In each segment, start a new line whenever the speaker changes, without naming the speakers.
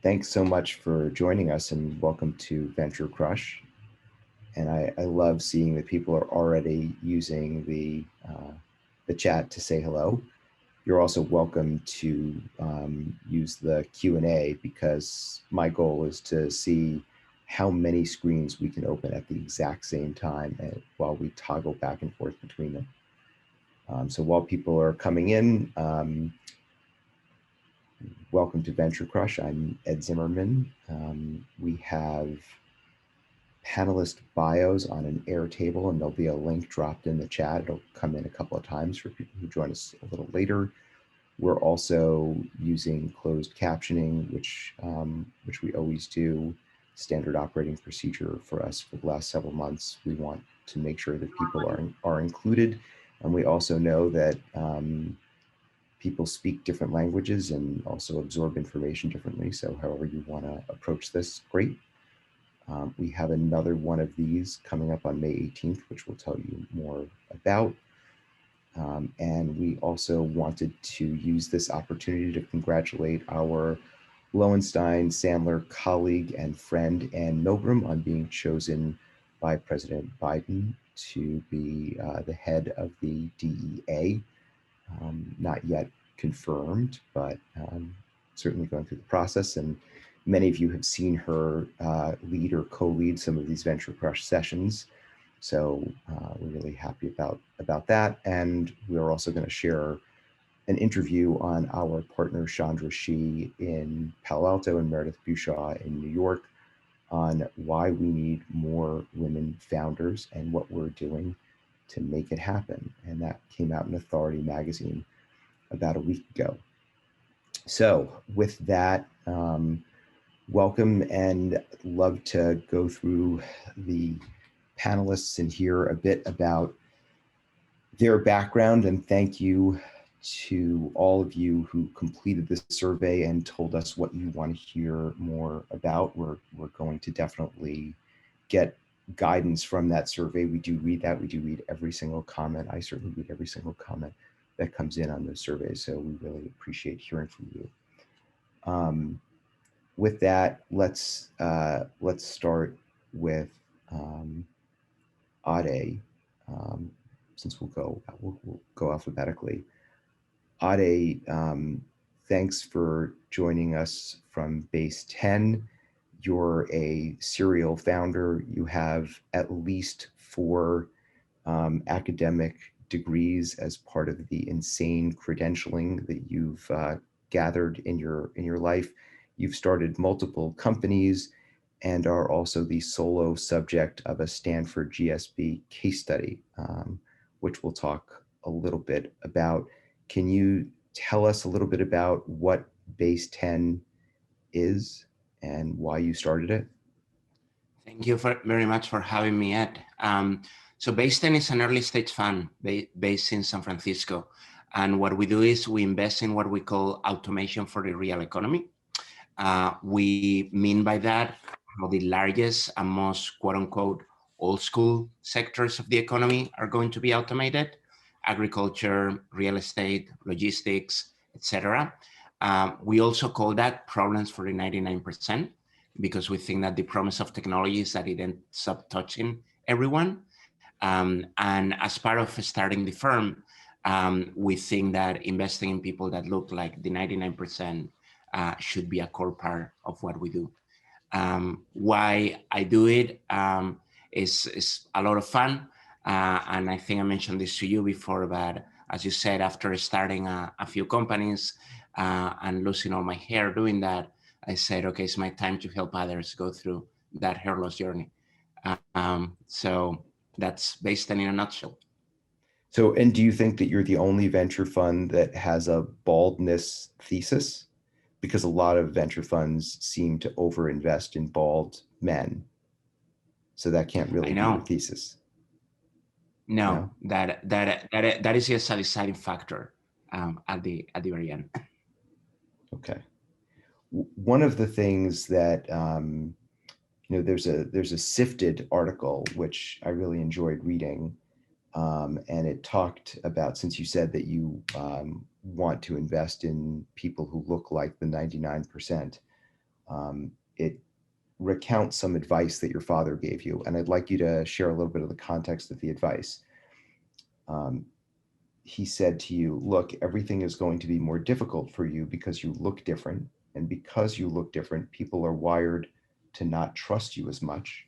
thanks so much for joining us and welcome to Venture Crush. And I love seeing that people are already using the chat to say hello. You're also welcome to use the Q&A because my goal is to see how many screens we can open at the exact same time while we toggle back and forth between them. So while people are coming in, welcome to Venture Crush. I'm Ed Zimmerman. We have panelist bios on an Airtable, and there'll be a link dropped in the chat. It'll come in a couple of times for people who join us a little later. We're also using closed captioning, which we always do, standard operating procedure for us for the last several months. We want to make sure that people are included. And we also know that people speak different languages and also absorb information differently. So however you want to approach this, great. We have another one of these coming up on May 18th, which we'll tell you more about. And we also wanted to use this opportunity to congratulate our Lowenstein Sandler colleague and friend Ann Milgram on being chosen by President Biden to be the head of the DEA. Not yet confirmed, but certainly going through the process. And many of you have seen her lead or co-lead some of these Venture Crush sessions. So we're really happy about that. And we're also going to share an interview on our partner Chandra Shi in Palo Alto and Meredith Bushaw in New York on why we need more women founders and what we're doing to make it happen. And that came out in Authority magazine about a week ago. So with that, welcome, and love to go through the panelists and hear a bit about their background. And thank you to all of you who completed this survey and told us what you want to hear more about. We're going to definitely get guidance from that survey. We do read that. We do read every single comment. I certainly read every single comment that comes in on those surveys. So we really appreciate hearing from you. With that, let's start with Ade, since we'll go alphabetically. Ade, thanks for joining us from Base 10. You're a serial founder. You have at least 4 academic degrees as part of the insane credentialing that you've gathered in your life. You've started multiple companies and are also the solo subject of a Stanford GSB case study, which we'll talk a little bit about. Can you tell us a little bit about what Base 10 is and why you started it?
Thank you very much for having me, Ed. So Base 10 is an early stage fund based in San Francisco. And what we do is we invest in what we call automation for the real economy. We mean by that how the largest and most quote unquote old school sectors of the economy are going to be automated: agriculture, real estate, logistics, etc. We also call that problems for the 99%, because we think that the promise of technology is that it ends up touching everyone. And as part of starting the firm, we think that investing in people that look like the 99% should be a core part of what we do. Why I do it is a lot of fun. And I think I mentioned this to you before, but as you said, after starting a few companies and losing all my hair doing that, I said, okay, it's my time to help others go through that hair loss journey. So that's Base 10 in a nutshell.
So, and do you think that you're the only venture fund that has a baldness thesis? Because a lot of venture funds seem to overinvest in bald men. So that can't really be your thesis.
No, that is just a deciding factor at the very end.
Okay. One of the things that there's a Sifted article which I really enjoyed reading, and it talked about, since you said that you want to invest in people who look like the 99%, It recounts some advice that your father gave you, and I'd like you to share a little bit of the context of the advice. He said to you, look, everything is going to be more difficult for you because you look different. And because you look different, people are wired to not trust you as much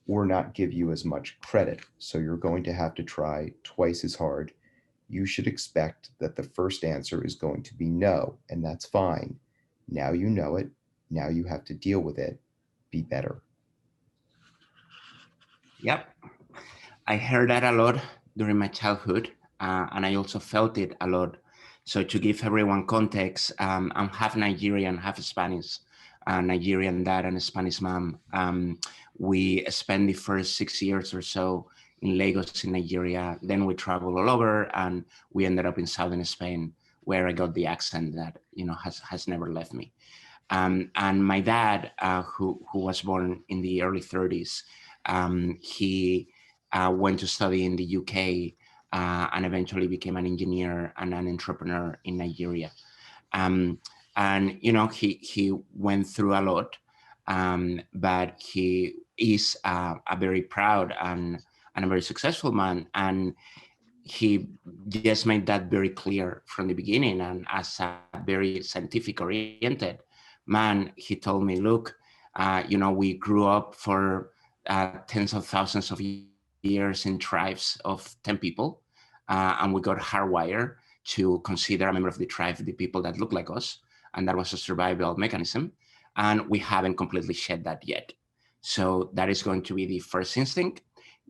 or not give you as much credit. So you're going to have to try twice as hard. You should expect that the first answer is going to be no, and that's fine. Now you know it. Now you have to deal with it. Be better.
Yep. I heard that a lot during my childhood, and I also felt it a lot. So to give everyone context, I'm half Nigerian, half Spanish, Nigerian dad and a Spanish mom. We spent the first 6 years or so in Lagos in Nigeria. Then we traveled all over, and we ended up in southern Spain, where I got the accent that has never left me. And my dad, who was born in the early 30s, he went to study in the UK and eventually became an engineer and an entrepreneur in Nigeria. And he went through a lot, but he is a very proud and a very successful man. And he just made that very clear from the beginning. And as a very scientific oriented man, he told me, look, we grew up for tens of thousands of years in tribes of 10 people, and we got hardwired to consider a member of the tribe the people that look like us, and that was a survival mechanism, and we haven't completely shed that yet. So that is going to be the first instinct.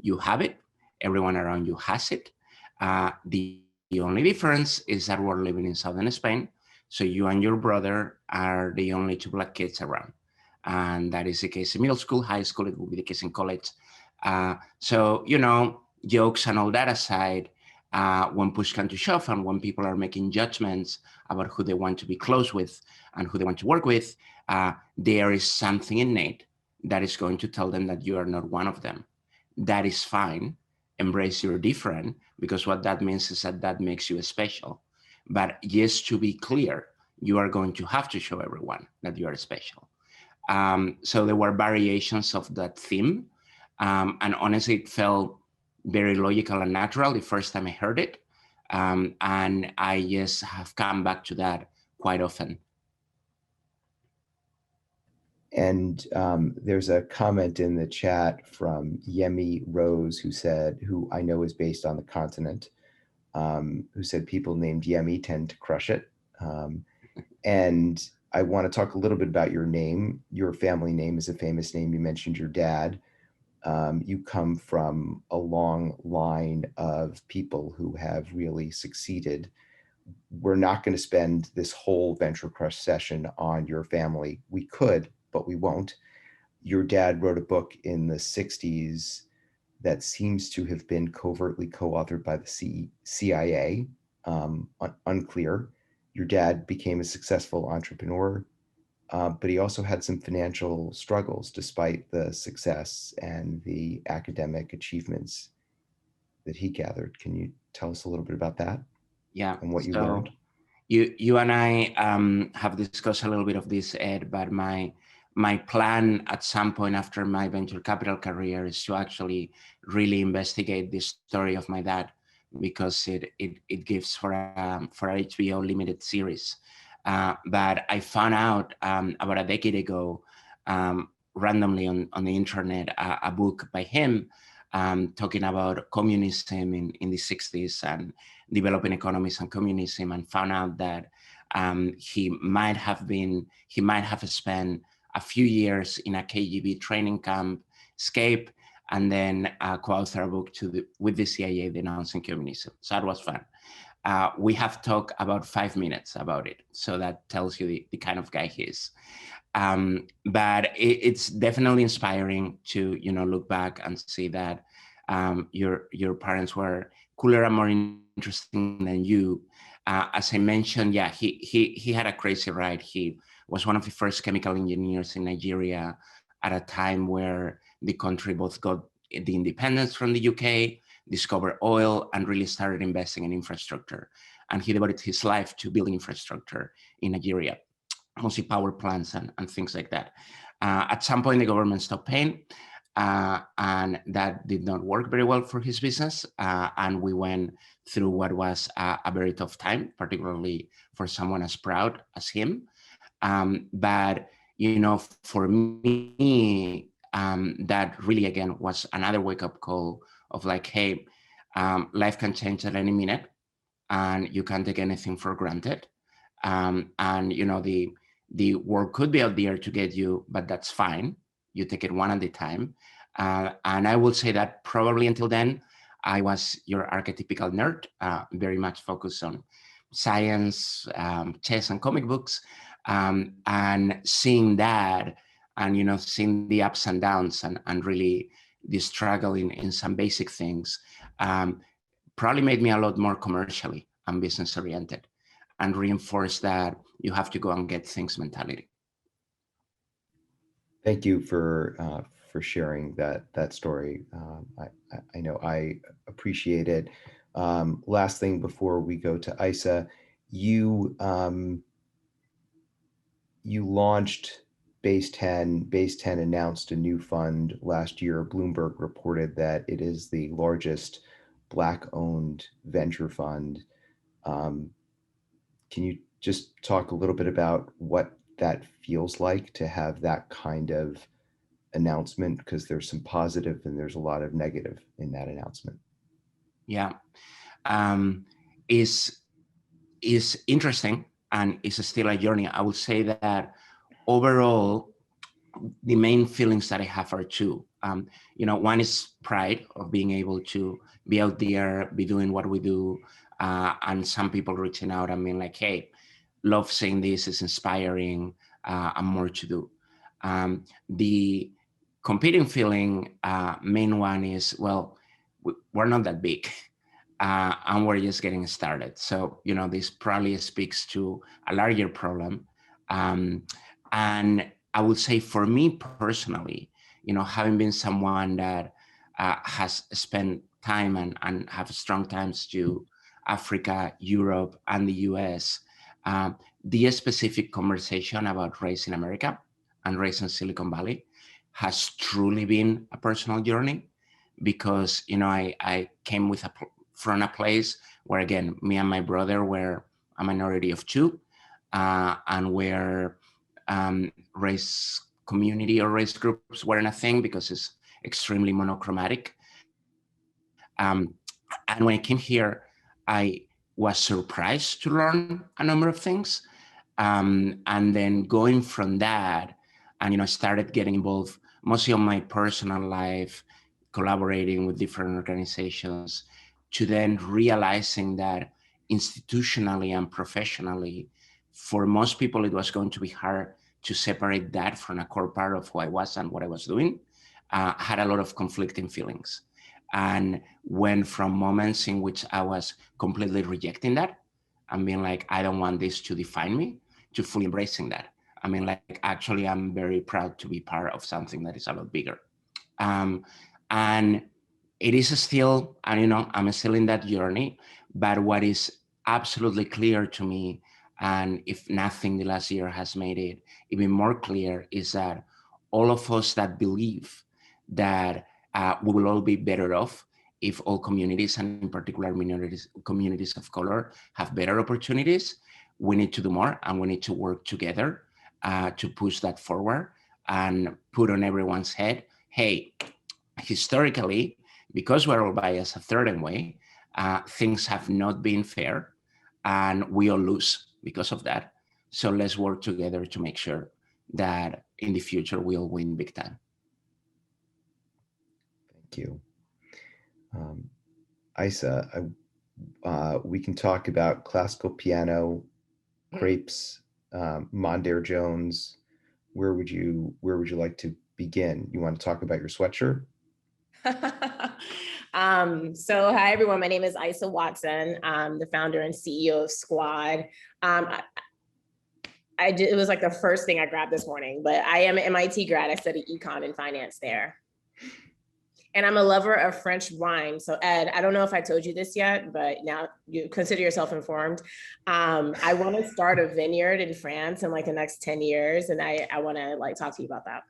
You have it. Everyone around you has it. The only difference is that we're living in southern Spain, so you and your brother are the only two black kids around. And that is the case in middle school, high school, it will be the case in college. So, jokes and all that aside, when push comes to shove and when people are making judgments about who they want to be close with and who they want to work with, there is something innate that is going to tell them that you are not one of them. That is fine. Embrace your different, because what that means is that makes you special. But just to be clear, you are going to have to show everyone that you are special. So there were variations of that theme. And honestly, it felt very logical and natural the first time I heard it. And I just have come back to that quite often.
And there's a comment in the chat from Yemi Rose who I know is based on the continent, who said people named Yemi tend to crush it. And I want to talk a little bit about your name. Your family name is a famous name. You mentioned your dad. You come from a long line of people who have really succeeded. We're not going to spend this whole Venture Crush session on your family. We could, but we won't. Your dad wrote a book in the 60s that seems to have been covertly co-authored by the CIA, unclear. Your dad became a successful entrepreneur, but he also had some financial struggles despite the success and the academic achievements that he gathered. Can you tell us a little bit about that?
Yeah.
And what you learned?
You and I have discussed a little bit of this, Ed, but my plan at some point after my venture capital career is to actually really investigate the story of my dad, because it gives for a HBO limited series. But I found out about a decade ago, randomly on the internet, a book by him talking about communism in the 60s and developing economies and communism, and found out that he might have spent a few years in a KGB training camp, escape, and then co-author a book with the CIA denouncing communism. So that was fun. We have talked about 5 minutes about it, so that tells you the kind of guy he is. But it's definitely inspiring to look back and see that your parents were cooler and more interesting than you. As I mentioned, yeah, he had a crazy ride. He was one of the first chemical engineers in Nigeria at a time where the country both got the independence from the UK, discovered oil, and really started investing in infrastructure. And he devoted his life to building infrastructure in Nigeria. mostly power plants and things like that. At some point, the government stopped paying, and that did not work very well for his business. And we went through what was a very tough time, particularly for someone as proud as him. But, for me, that really, again, was another wake-up call of like, hey, life can change at any minute, and you can't take anything for granted. And the world could be out there to get you, but that's fine. You take it one at a time. And I will say that probably until then, I was your archetypical nerd, very much focused on science, chess, and comic books. And seeing that, and seeing the ups and downs, and really the struggle in some basic things, probably made me a lot more commercially and business oriented, and reinforced that you have to go and get things mentality.
Thank you for sharing that story. I know I appreciate it. Last thing before we go to Isa, you you launched Base 10. Base 10 announced a new fund last year. Bloomberg reported that it is the largest Black-owned venture fund. Can you just talk a little bit about what that feels like to have that kind of announcement? Because there's some positive and there's a lot of negative in that announcement.
Yeah, is interesting, and is still a journey. I would say that overall, the main feelings that I have are two. One is pride of being able to be out there, be doing what we do, and some people reaching out and being like, hey, love seeing this, is inspiring, and more to do. The competing feeling, main one is, well, we're not that big, and we're just getting started. So, this probably speaks to a larger problem. And I would say for me personally, having been someone that has spent time and have strong ties to Africa, Europe, and the US, the specific conversation about race in America and race in Silicon Valley has truly been a personal journey, because I came from a place where, again, me and my brother were a minority of two, and where race community or race groups weren't a thing because it's extremely monochromatic. And when I came here, I was surprised to learn a number of things. And then going from that, and started getting involved mostly on my personal life, collaborating with different organizations, to then realizing that institutionally and professionally, for most people, it was going to be hard to separate that from a core part of who I was and what I was doing. Had a lot of conflicting feelings, and went from moments in which I was completely rejecting that and being like, I don't want this to define me, to fully embracing that. Actually, I'm very proud to be part of something that is a lot bigger. And it is still, and I'm still in that journey, but what is absolutely clear to me, and if nothing, the last year has made it even more clear, is that all of us that believe that we will all be better off if all communities, and in particular communities of color, have better opportunities, we need to do more, and we need to work together to push that forward and put on everyone's head, hey, historically, because we're all biased a certain way, things have not been fair, and we all lose because of that. So let's work together to make sure that in the future we'll win big time.
Thank you. Isa, we can talk about classical piano, crepes, Mondaire Jones. Where would you like to begin? You want to talk about your sweatshirt?
So hi everyone, my name is Isa Watson. I'm the founder and CEO of Squad. It was like the first thing I grabbed this morning, but I am an MIT grad. I studied econ and finance there. And I'm a lover of French wine. So Ed, I don't know if I told you this yet, but now you consider yourself informed. I want to start a vineyard in France in like the next 10 years. And I want to like talk to you about that.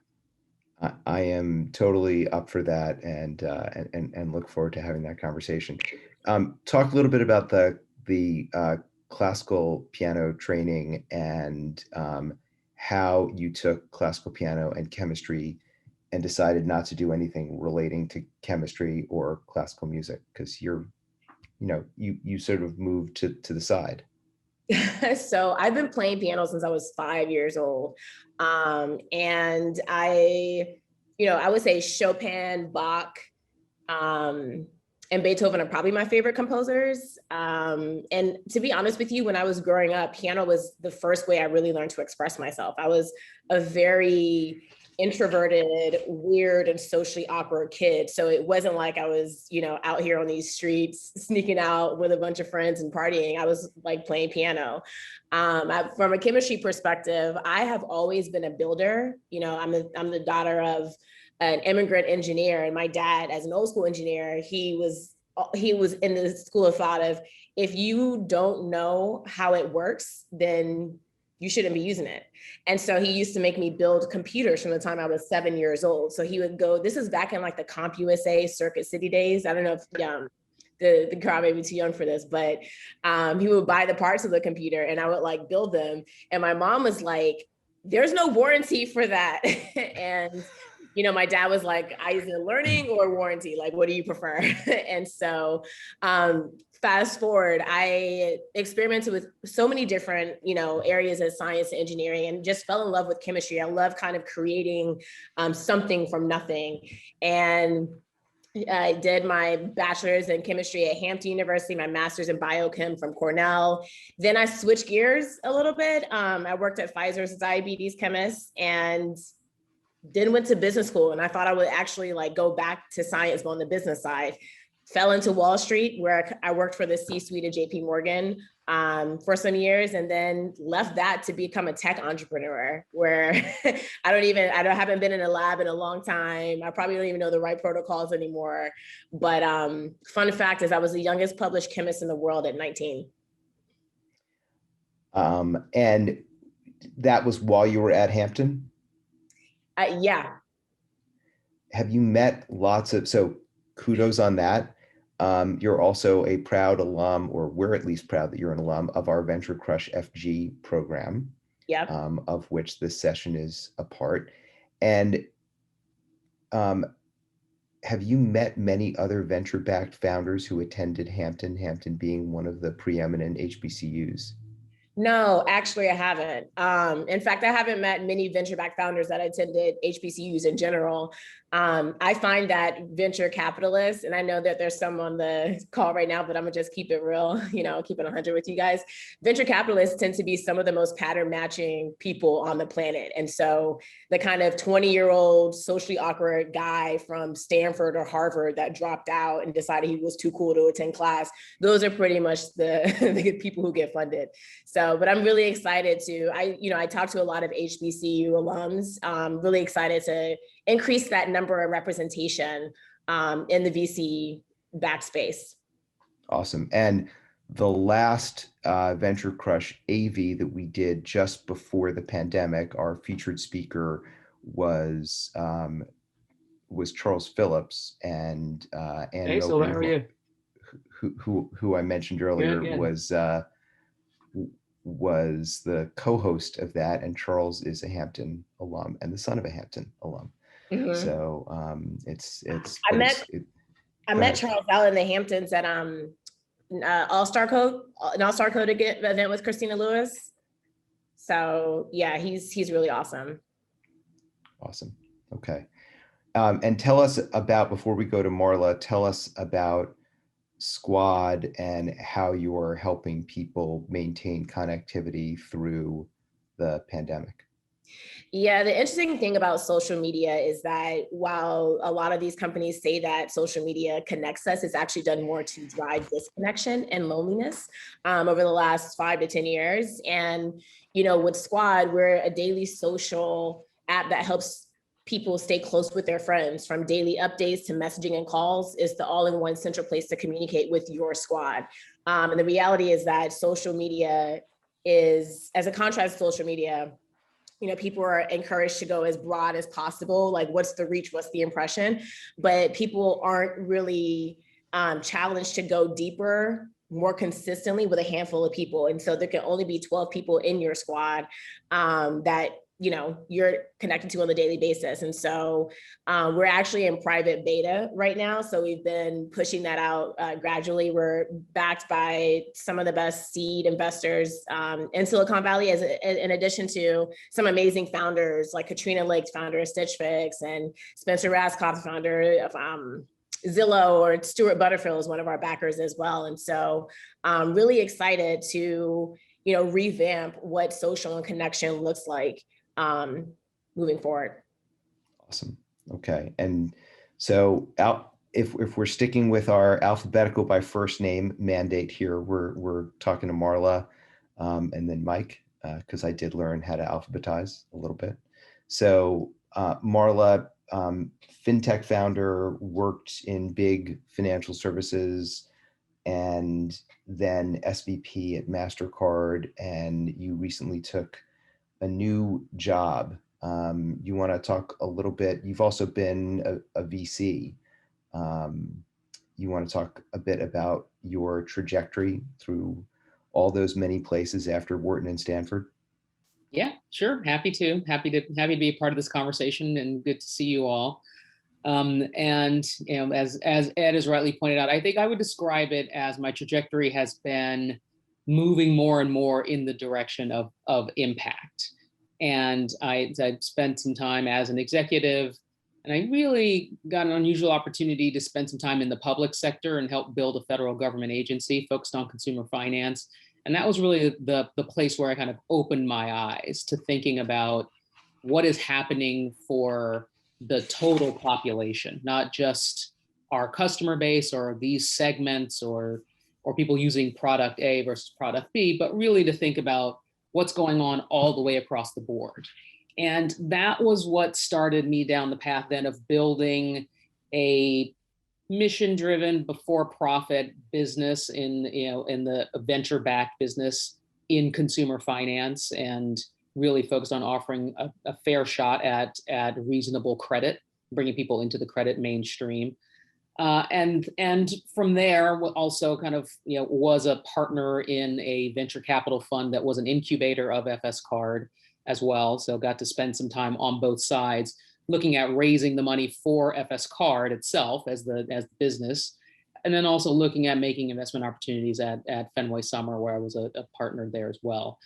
I am totally up for that, and look forward to having that conversation. Talk a little bit about the classical piano training, and how you took classical piano and chemistry and decided not to do anything relating to chemistry or classical music, because you sort of moved to the side.
So I've been playing piano since I was 5 years old. And I would say Chopin, Bach, and Beethoven are probably my favorite composers. And to be honest with you, when I was growing up, piano was the first way I really learned to express myself. I was a very introverted, weird, and socially awkward kid. So it wasn't like I was, out here on these streets, sneaking out with a bunch of friends and partying. I was like playing piano. From a chemistry perspective, I have always been a builder. I'm the daughter of an immigrant engineer, and my dad, as an old school engineer, he was in the school of thought of, if you don't know how it works, then you shouldn't be using it. And so he used to make me build computers from the time I was 7 years old. So he would go, this is back in like the CompUSA Circuit City days. I don't know if the crowd may be too young for this, but he would buy the parts of the computer and I would like build them. And my mom was like, there's no warranty for that. And my dad was like, either learning or warranty, like, what do you prefer? And so fast forward, I experimented with so many different, areas of science and engineering, and just fell in love with chemistry. I love kind of creating something from nothing. And I did my bachelor's in chemistry at Hampton University, my master's in biochem from Cornell. Then I switched gears a little bit. I worked at Pfizer as a diabetes chemist, and then went to business school. And I thought I would actually like go back to science, but on the business side. Fell into Wall Street, where I worked for the C-suite of JP Morgan for some years, and then left that to become a tech entrepreneur, where I haven't been in a lab in a long time. I probably don't even know the right protocols anymore. But fun fact is I was the youngest published chemist in the world at 19.
And that was while you were at Hampton?
Yeah.
Have you met so kudos on that. You're also a proud alum, or we're at least proud that you're an alum of our VentureCrushFG program, of which this session is a part. And have you met many other venture-backed founders who attended Hampton, Hampton being one of the preeminent HBCUs?
No, actually, I haven't. In fact, I haven't met many venture-backed founders that attended HBCUs in general. I find that venture capitalists, and I know that there's some on the call right now, but I'm gonna just keep it real, keep it 100 with you guys. Venture capitalists tend to be some of the most pattern matching people on the planet. And so the kind of 20-year-old socially awkward guy from Stanford or Harvard that dropped out and decided he was too cool to attend class, those are pretty much the people who get funded. So, but I'm really excited I talk to a lot of HBCU alums, really excited to increase that number of representation in the VC backspace.
Awesome. And the last Venture Crush AV that we did just before the pandemic, our featured speaker was Charles Phillips, and
hey, so how are you?
Who I mentioned earlier, was the co-host of that, and Charles is a Hampton alum and the son of a Hampton alum. Mm-hmm. So
I met Charles out in the Hamptons at All-Star Code event with Christina Lewis. So yeah, he's really awesome.
Awesome. Okay. And tell us about, before we go to Marla, tell us about Squad and how you're helping people maintain connectivity through the pandemic.
Yeah, the interesting thing about social media is that while a lot of these companies say that social media connects us, it's actually done more to drive disconnection and loneliness over the last 5 to 10 years. And, with Squad, we're a daily social app that helps people stay close with their friends, from daily updates to messaging and calls. Is the all-in-one central place to communicate with your squad. And the reality is that social media is, as a contrast to social media, people are encouraged to go as broad as possible. Like, what's the reach? What's the impression? But people aren't really challenged to go deeper more consistently with a handful of people. And so there can only be 12 people in your squad that you're connected to on a daily basis. And so we're actually in private beta right now. So we've been pushing that out gradually. We're backed by some of the best seed investors in Silicon Valley, in addition to some amazing founders like Katrina Lake, founder of Stitch Fix, and Spencer Raskoff, founder of Zillow, or Stuart Butterfield is one of our backers as well. And so I'm really excited to revamp what social and connection looks like moving forward.
Awesome. Okay. And so if we're sticking with our alphabetical by first name mandate here, we're talking to Marla and then Mike, because I did learn how to alphabetize a little bit. So Marla, fintech founder, worked in big financial services, and then SVP at MasterCard, and you recently took a new job. You want to talk a little bit, you've also been a VC. You want to talk a bit about your trajectory through all those many places after Wharton and Stanford?
Yeah, sure. Happy to be a part of this conversation, and good to see you all. And as Ed has rightly pointed out, I think I would describe it as my trajectory has been moving more and more in the direction of impact. And I spent some time as an executive, and I really got an unusual opportunity to spend some time in the public sector and help build a federal government agency focused on consumer finance. And that was really the place where I kind of opened my eyes to thinking about what is happening for the total population, not just our customer base or these segments or people using product A versus product B, but really to think about what's going on all the way across the board. And that was what started me down the path then of building a mission-driven, before-profit business in the venture-backed business in consumer finance, and really focused on offering a fair shot at reasonable credit, bringing people into the credit mainstream. And from there, also kind of was a partner in a venture capital fund that was an incubator of FS Card as well. So got to spend some time on both sides, looking at raising the money for FS Card itself as the business, and then also looking at making investment opportunities at Fenway Summer, where I was a partner there as well.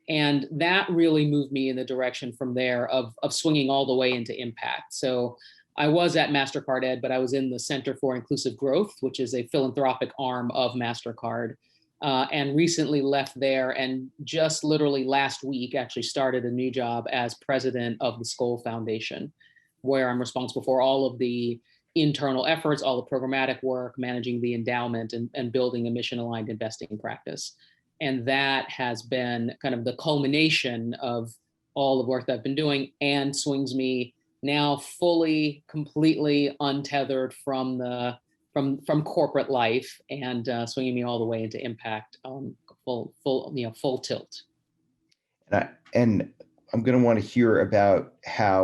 And that really moved me in the direction from there of swinging all the way into impact. So I was at MasterCard, Ed, but I was in the Center for Inclusive Growth, which is a philanthropic arm of MasterCard, and recently left there, and just literally last week actually started a new job as president of the Skoll Foundation, where I'm responsible for all of the internal efforts, all the programmatic work, managing the endowment, and building a mission-aligned investing practice. And that has been kind of the culmination of all the work that I've been doing, and swings me now fully, completely untethered from corporate life, and swinging me all the way into impact, full tilt.
And I'm going to want to hear about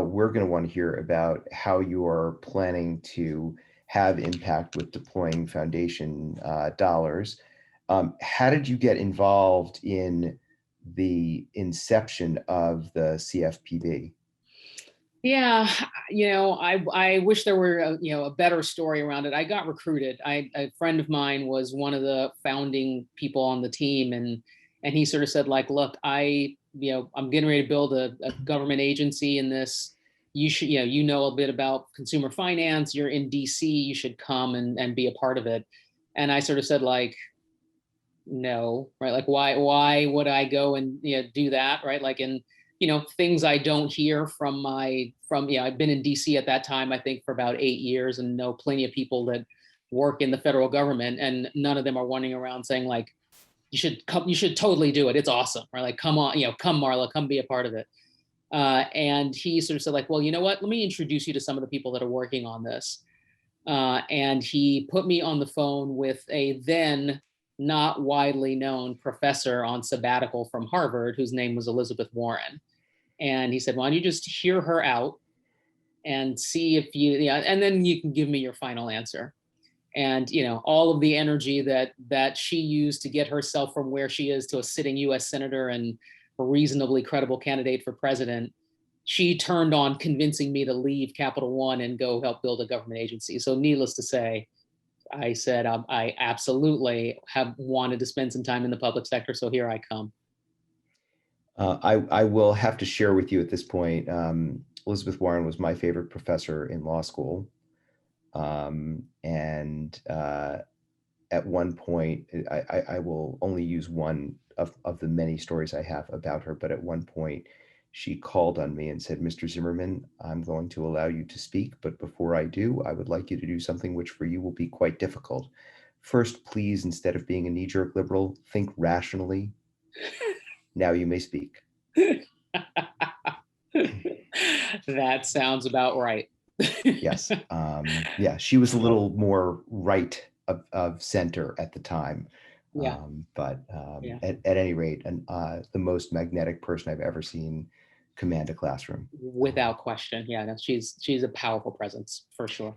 we're going to want to hear about how you are planning to have impact with deploying foundation dollars. How did you get involved in the inception of the CFPB?
Yeah, I wish there were a better story around it. I got recruited. A friend of mine was one of the founding people on the team, and he sort of said, like, look, I'm getting ready to build a government agency in this. You should, know a bit about consumer finance. You're in DC. You should come and be a part of it. And I sort of said, like, no, right? Like, why would I go and do that, right? Like, and things I don't hear from I've been in DC at that time, I think, for about 8 years, and know plenty of people that work in the federal government, and none of them are running around saying, like, you should totally do it. It's awesome. Or like, come on, come Marla, come be a part of it. And he sort of said like, well, you know what, let me introduce you to some of the people that are working on this. And he put me on the phone with a then not widely known professor on sabbatical from Harvard, whose name was Elizabeth Warren. And he said, why don't you just hear her out and see if you, yeah, and then you can give me your final answer. And all of the energy that she used to get herself from where she is to a sitting U.S. senator and a reasonably credible candidate for president, she turned on convincing me to leave Capital One and go help build a government agency. So needless to say, I said, I absolutely have wanted to spend some time in the public sector. So here I come.
I will have to share with you at this point, Elizabeth Warren was my favorite professor in law school. And at one point, I will only use one of the many stories I have about her, but at one point she called on me and said, Mr. Zimmerman, I'm going to allow you to speak, but before I do, I would like you to do something which for you will be quite difficult. First, please, instead of being a knee-jerk liberal, think rationally. Now you may speak.
That sounds about right.
Yes. Yeah, she was a little more right of center at the time.
Yeah.
Yeah. At any rate, the most magnetic person I've ever seen command a classroom.
Without question. Yeah, no, she's a powerful presence for sure.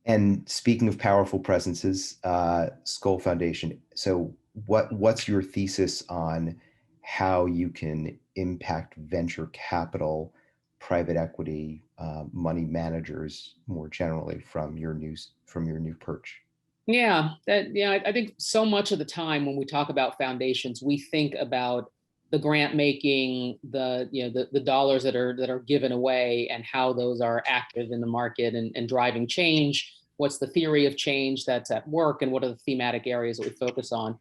And speaking of powerful presences, Skoll Foundation. So what's your thesis on how you can impact venture capital, private equity, money managers more generally from your new perch?
Yeah, I think so much of the time when we talk about foundations, we think about the grant making, the dollars that are given away and how those are active in the market and driving change. What's the theory of change that's at work, and what are the thematic areas that we focus on?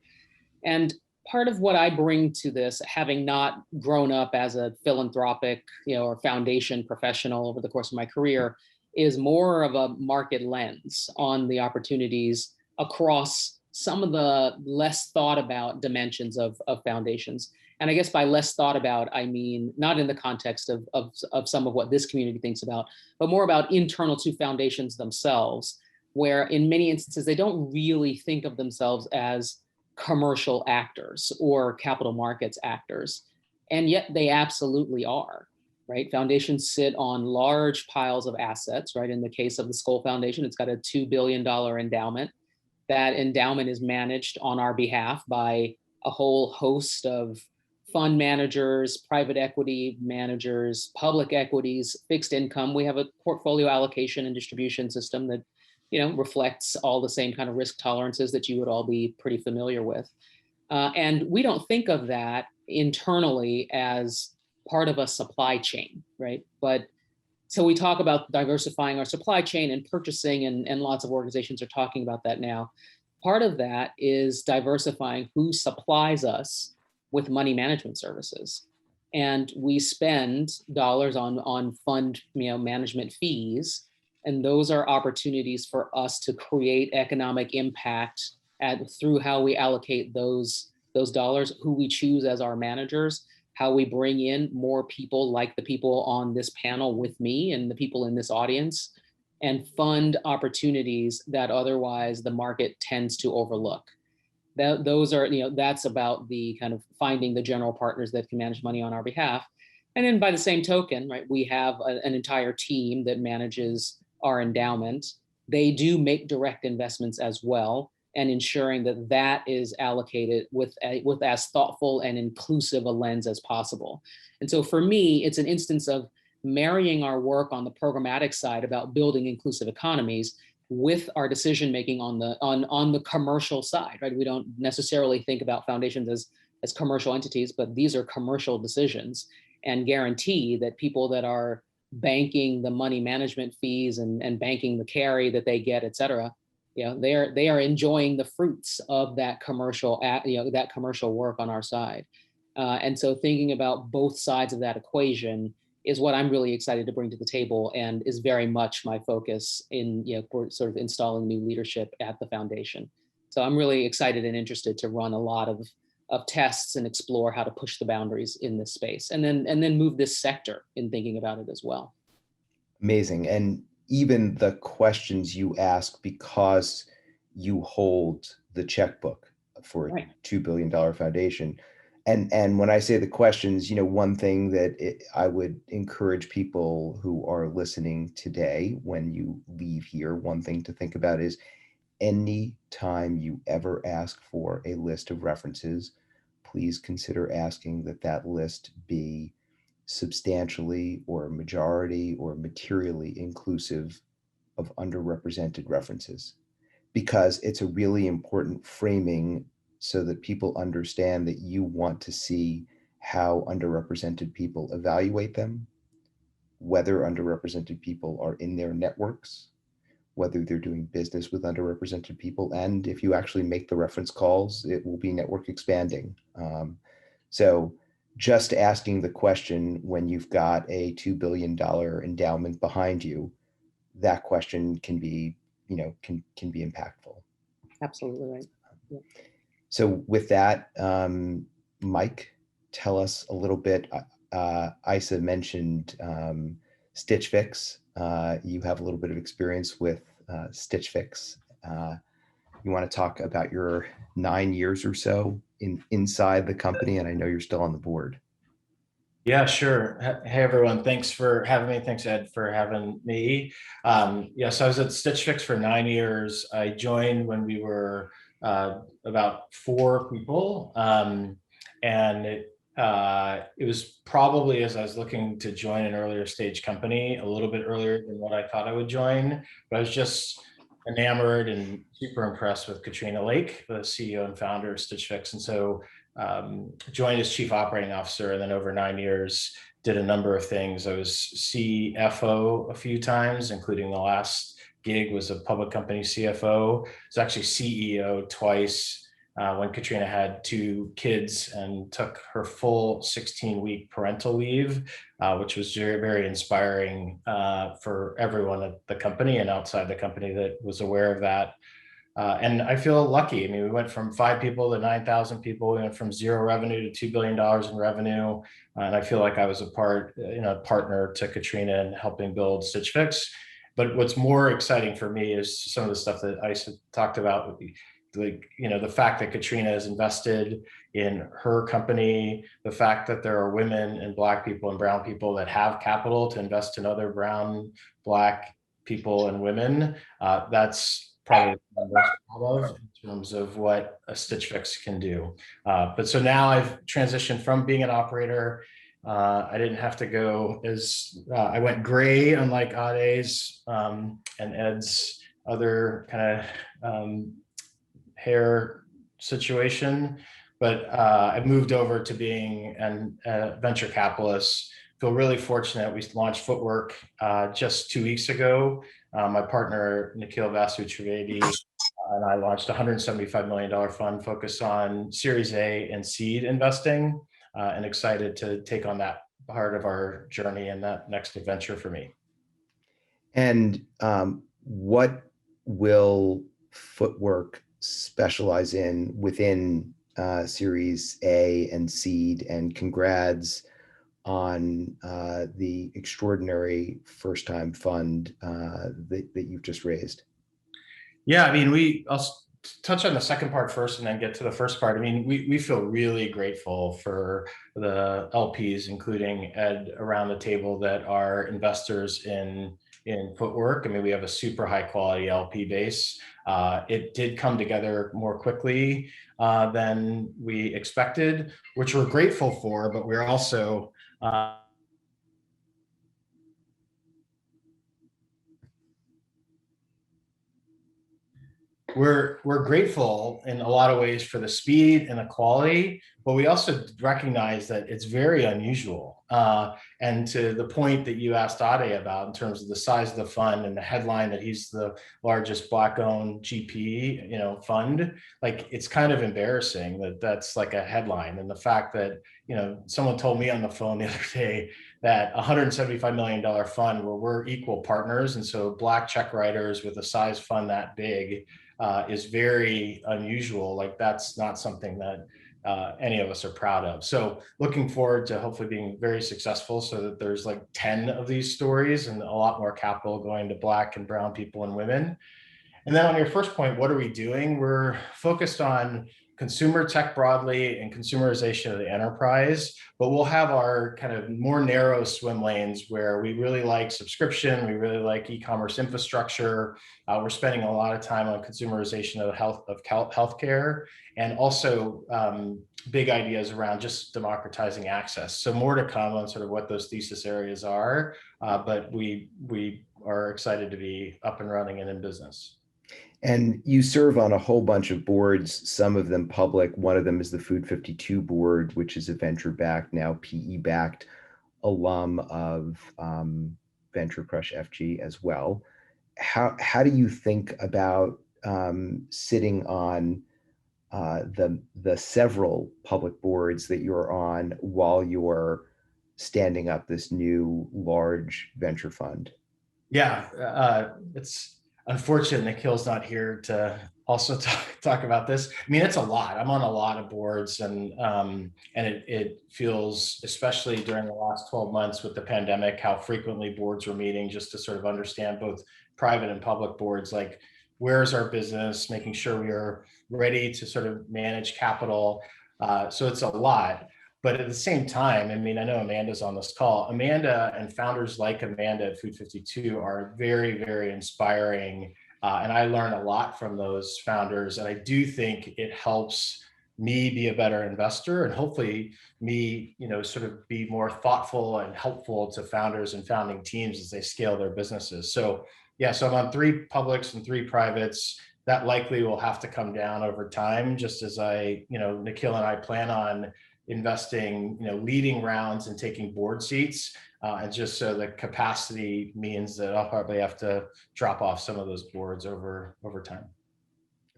And part of what I bring to this, having not grown up as a philanthropic, or foundation professional over the course of my career, is more of a market lens on the opportunities across some of the less thought about dimensions of foundations. And I guess by less thought about, I mean, not in the context of some of what this community thinks about, but more about internal to foundations themselves, where in many instances, they don't really think of themselves as commercial actors or capital markets actors. And yet they absolutely are, right? Foundations sit on large piles of assets, right? In the case of the Skoll Foundation, it's got a $2 billion endowment. That endowment is managed on our behalf by a whole host of fund managers, private equity managers, public equities, fixed income. We have a portfolio allocation and distribution system that reflects all the same kind of risk tolerances that you would all be pretty familiar with. And we don't think of that internally as part of a supply chain, right? But so we talk about diversifying our supply chain and purchasing, and lots of organizations are talking about that now. Part of that is diversifying who supplies us with money management services. And we spend dollars on fund management fees. And those are opportunities for us to create economic impact through how we allocate those dollars, who we choose as our managers, how we bring in more people like the people on this panel with me and the people in this audience, and fund opportunities that otherwise the market tends to overlook. Those are, that's about the kind of finding the general partners that can manage money on our behalf. And then by the same token, right, we have an entire team that manages our endowment. They do make direct investments as well, and ensuring that that is allocated with as thoughtful and inclusive a lens as possible. And so for me, it's an instance of marrying our work on the programmatic side about building inclusive economies with our decision-making on the commercial side, right? We don't necessarily think about foundations as commercial entities, but these are commercial decisions, and guarantee that people that are banking the money management fees and banking the carry that they get, et cetera, they are enjoying the fruits of that commercial work on our side. And so thinking about both sides of that equation is what I'm really excited to bring to the table, and is very much my focus in for sort of installing new leadership at the foundation. So I'm really excited and interested to run a lot of tests and explore how to push the boundaries in this space, and then move this sector in thinking about it as well.
Amazing. And even the questions you ask because you hold the checkbook for a
Right.
$2 billion foundation. And when I say the questions, one thing that I would encourage people who are listening today, when you leave here, one thing to think about is any time you ever ask for a list of references, please consider asking that list be substantially or majority or materially inclusive of underrepresented references, because it's a really important framing so that people understand that you want to see how underrepresented people evaluate them, whether underrepresented people are in their networks, whether they're doing business with underrepresented people, and if you actually make the reference calls, it will be network expanding. So just asking the question when you've got a $2 billion endowment behind you, that question can be, can be impactful.
Absolutely right. Yeah.
So with that, Mike, tell us a little bit. Isa mentioned Stitch Fix. You have a little bit of experience with Stitch Fix. You want to talk about your 9 years or so inside the company, and I know you're still on the board.
Yeah, sure. Hey, everyone. Thanks for having me. Thanks, Ed, for having me. Yes, I was at Stitch Fix for 9 years. I joined when we were about 4 people. And it was probably, as I was looking to join an earlier stage company, a little bit earlier than what I thought I would join. But I was just enamored and super impressed with Katrina Lake, the CEO and founder of Stitch Fix. And so joined as chief operating officer, and then over 9 years did a number of things. I was CFO a few times, including the last gig was a public company CFO. I was actually CEO twice when Katrina had 2 kids and took her full 16-week parental leave, which was very, very inspiring for everyone at the company and outside the company that was aware of that. And I feel lucky. I mean, we went from 5 people to 9,000 people. We went from 0 revenue to $2 billion in revenue. And I feel like I was a partner to Katrina in helping build Stitch Fix. But what's more exciting for me is some of the stuff that Isa talked about, like, the fact that Katrina has invested in her company, the fact that there are women and Black people and brown people that have capital to invest in other brown, Black people and women. That's probably what I'm most proud of in terms of what a Stitch Fix can do. But so now I've transitioned from being an operator. I didn't have to go I went gray, unlike Ade's and Ed's other kind of hair situation. But I moved over to being a venture capitalist. Feel really fortunate. We launched Footwork just 2 weeks ago. My partner, Nikhil Vasu-Trivedi, and I launched a $175 million fund focused on Series A and seed investing, and excited to take on that part of our journey and that next adventure for me.
And what will Footwork specialize in within Series A and seed? And congrats on the extraordinary first-time fund that you've just raised.
Yeah, I mean, I'll touch on the second part first and then get to the first part. I mean, we feel really grateful for the LPs, including Ed, around the table that are investors in Footwork. I mean, we have a super high quality LP base. It did come together more quickly than we expected, which we're grateful for, but we're also we're grateful in a lot of ways for the speed and the quality, but we also recognize that it's very unusual. And to the point that you asked Ade about in terms of the size of the fund and the headline that he's the largest Black-owned GP, fund, like, it's kind of embarrassing that that's like a headline. And the fact that, someone told me on the phone the other day that $175 million fund where we're equal partners, and so Black check writers with a size fund that big is very unusual. Like, that's not something that any of us are proud of. So looking forward to hopefully being very successful so that there's like 10 of these stories and a lot more capital going to Black and brown people and women. And then on your first point, what are we doing? We're focused on consumer tech broadly and consumerization of the enterprise, but we'll have our kind of more narrow swim lanes where we really like subscription, we really like e-commerce infrastructure. We're spending a lot of time on consumerization of healthcare, and also big ideas around just democratizing access. So more to come on sort of what those thesis areas are, but we are excited to be up and running and in business.
And you serve on a whole bunch of boards, some of them public. One of them is the Food 52 board, which is a venture-backed, now PE-backed alum of VentureCrushFG as well. How do you think about sitting on the several public boards that you're on while you're standing up this new large venture fund?
Yeah, it's unfortunate Nikhil's not here to also talk about this. I mean, it's a lot. I'm on a lot of boards, and it feels, especially during the last 12 months with the pandemic, how frequently boards were meeting just to sort of understand both private and public boards, like where's our business, making sure we are ready to sort of manage capital. So it's a lot. But at the same time, I mean, I know Amanda's on this call. Amanda and founders like Amanda at Food 52 are very, very inspiring. And I learn a lot from those founders. And I do think it helps me be a better investor, and hopefully me, sort of be more thoughtful and helpful to founders and founding teams as they scale their businesses. So yeah, so I'm on 3 publics and 3 privates. That likely will have to come down over time, just as Nikhil and I plan on investing, leading rounds and taking board seats. And just so the capacity means that I'll probably have to drop off some of those boards over time.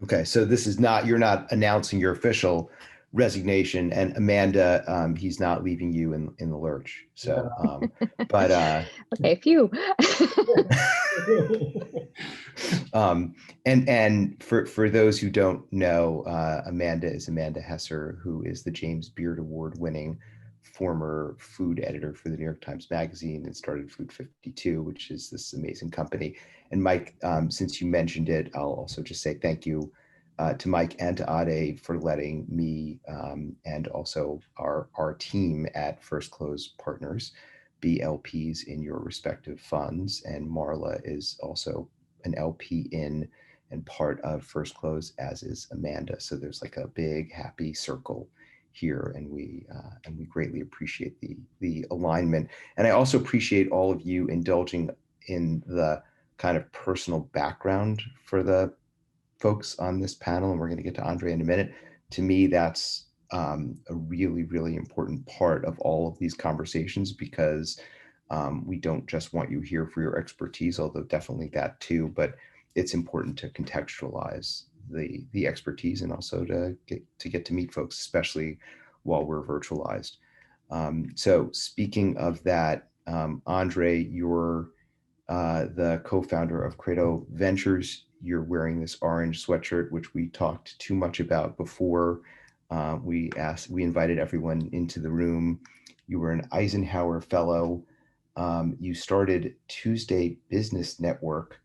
Okay, so this is not, you're not announcing your official resignation, and Amanda, he's not leaving you in the lurch. So, but
okay, phew.
And for those who don't know, Amanda is Amanda Hesser, who is the James Beard Award-winning former food editor for the New York Times Magazine, and started Food 52, which is this amazing company. And Mike, since you mentioned it, I'll also just say thank you to Mike and to Ade for letting me and also our team at First Close Partners be LPs in your respective funds. And Marla is also an LP in and part of First Close, as is Amanda. So there's like a big happy circle here, and we greatly appreciate the alignment. And I also appreciate all of you indulging in the kind of personal background for the folks on this panel, and we're going to get to Andre in a minute. To me, that's a really, really important part of all of these conversations, because we don't just want you here for your expertise, although definitely that too, but it's important to contextualize the expertise, and also to get to meet folks, especially while we're virtualized. So speaking of that, Andre, you're the co-founder of Credo Ventures. You're wearing this orange sweatshirt, which we talked too much about before we invited everyone into the room. You were an Eisenhower Fellow. You started Tuesday Business Network.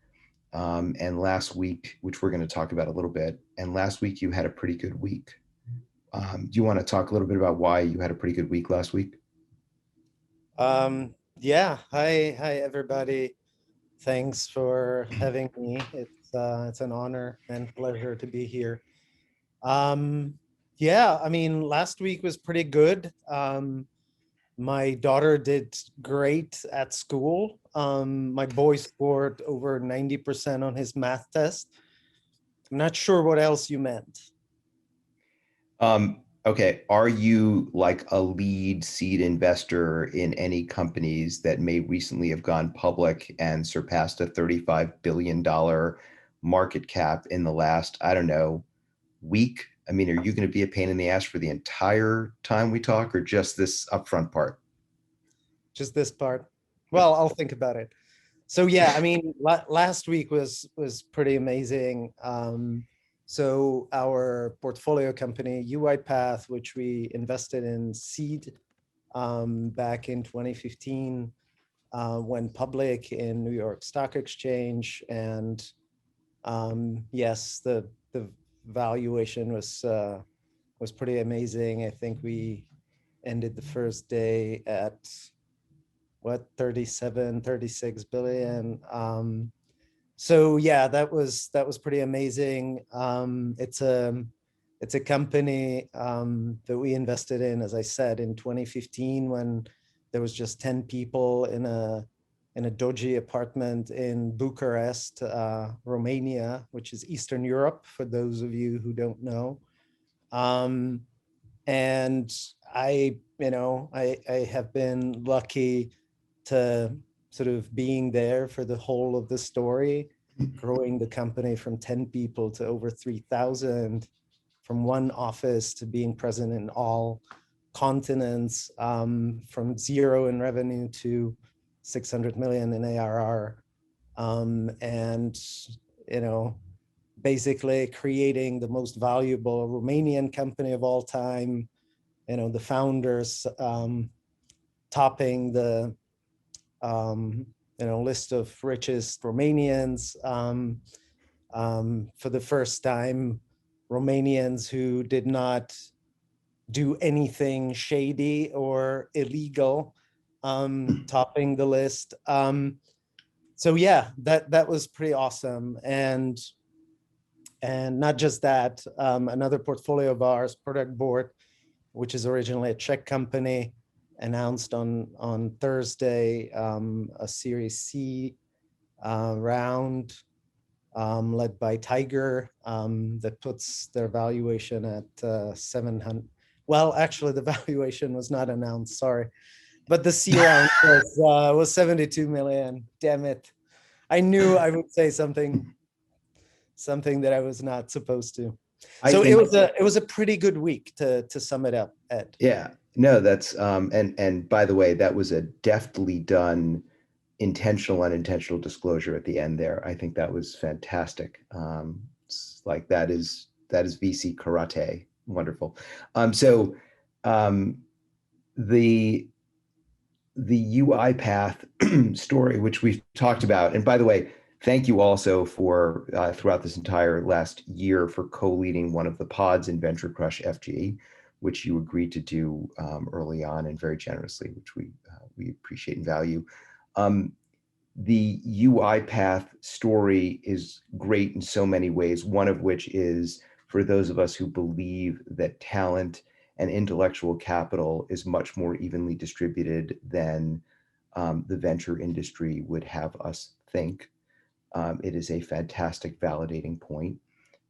And last week, which we're going to talk about a little bit, and last week you had a pretty good week. Do you want to talk a little bit about why you had a pretty good week last week?
Yeah. Hi, everybody. Thanks for having me. It's an honor and pleasure to be here. Yeah, I mean, last week was pretty good. My daughter did great at school. My boy scored over 90% on his math test. I'm not sure what else you meant.
Okay, are you like a lead seed investor in any companies that may recently have gone public and surpassed a $35 billion market cap in the last, I don't know, week? I mean, are you going to be a pain in the ass for the entire time we talk, or just this upfront part?
Just this part. Well, I'll think about it. So yeah, I mean, last week was pretty amazing. So our portfolio company, UiPath, which we invested in seed back in 2015, went public in New York Stock Exchange, and yes, the valuation was pretty amazing. I think we ended the first day at what, 37, 36 billion. So yeah, that was pretty amazing. It's a company that we invested in, as I said, in 2015 when there was just 10 people in a dodgy apartment in Bucharest, Romania, which is Eastern Europe, for those of you who don't know. And I have been lucky to sort of being there for the whole of the story, growing the company from 10 people to over 3,000, from one office to being present in all continents, from 0 in revenue to 600 million in ARR. And, basically creating the most valuable Romanian company of all time, the founders topping the list of richest Romanians, for the first time, Romanians who did not do anything shady or illegal, topping the list. So yeah, that was pretty awesome. And not just that, another portfolio of ours, Product Board, which is originally a Czech company, announced on Thursday a Series C round led by Tiger that puts their valuation at 700. Well, actually, the valuation was not announced. Sorry, but the C round was 72 million. Damn it! I knew I would say something that I was not supposed to. So it was a pretty good week to sum it up, Ed.
Yeah, no, that's and by the way, that was a deftly done intentional unintentional disclosure at the end there. I think that was fantastic. Like that is VC karate. Wonderful. So the UiPath story, which we've talked about, and by the way, thank you also for throughout this entire last year for co-leading one of the pods in VentureCrushFG, which you agreed to do early on and very generously, which we appreciate and value. The UiPath story is great in so many ways, one of which is for those of us who believe that talent and intellectual capital is much more evenly distributed than the venture industry would have us think. It is a fantastic validating point.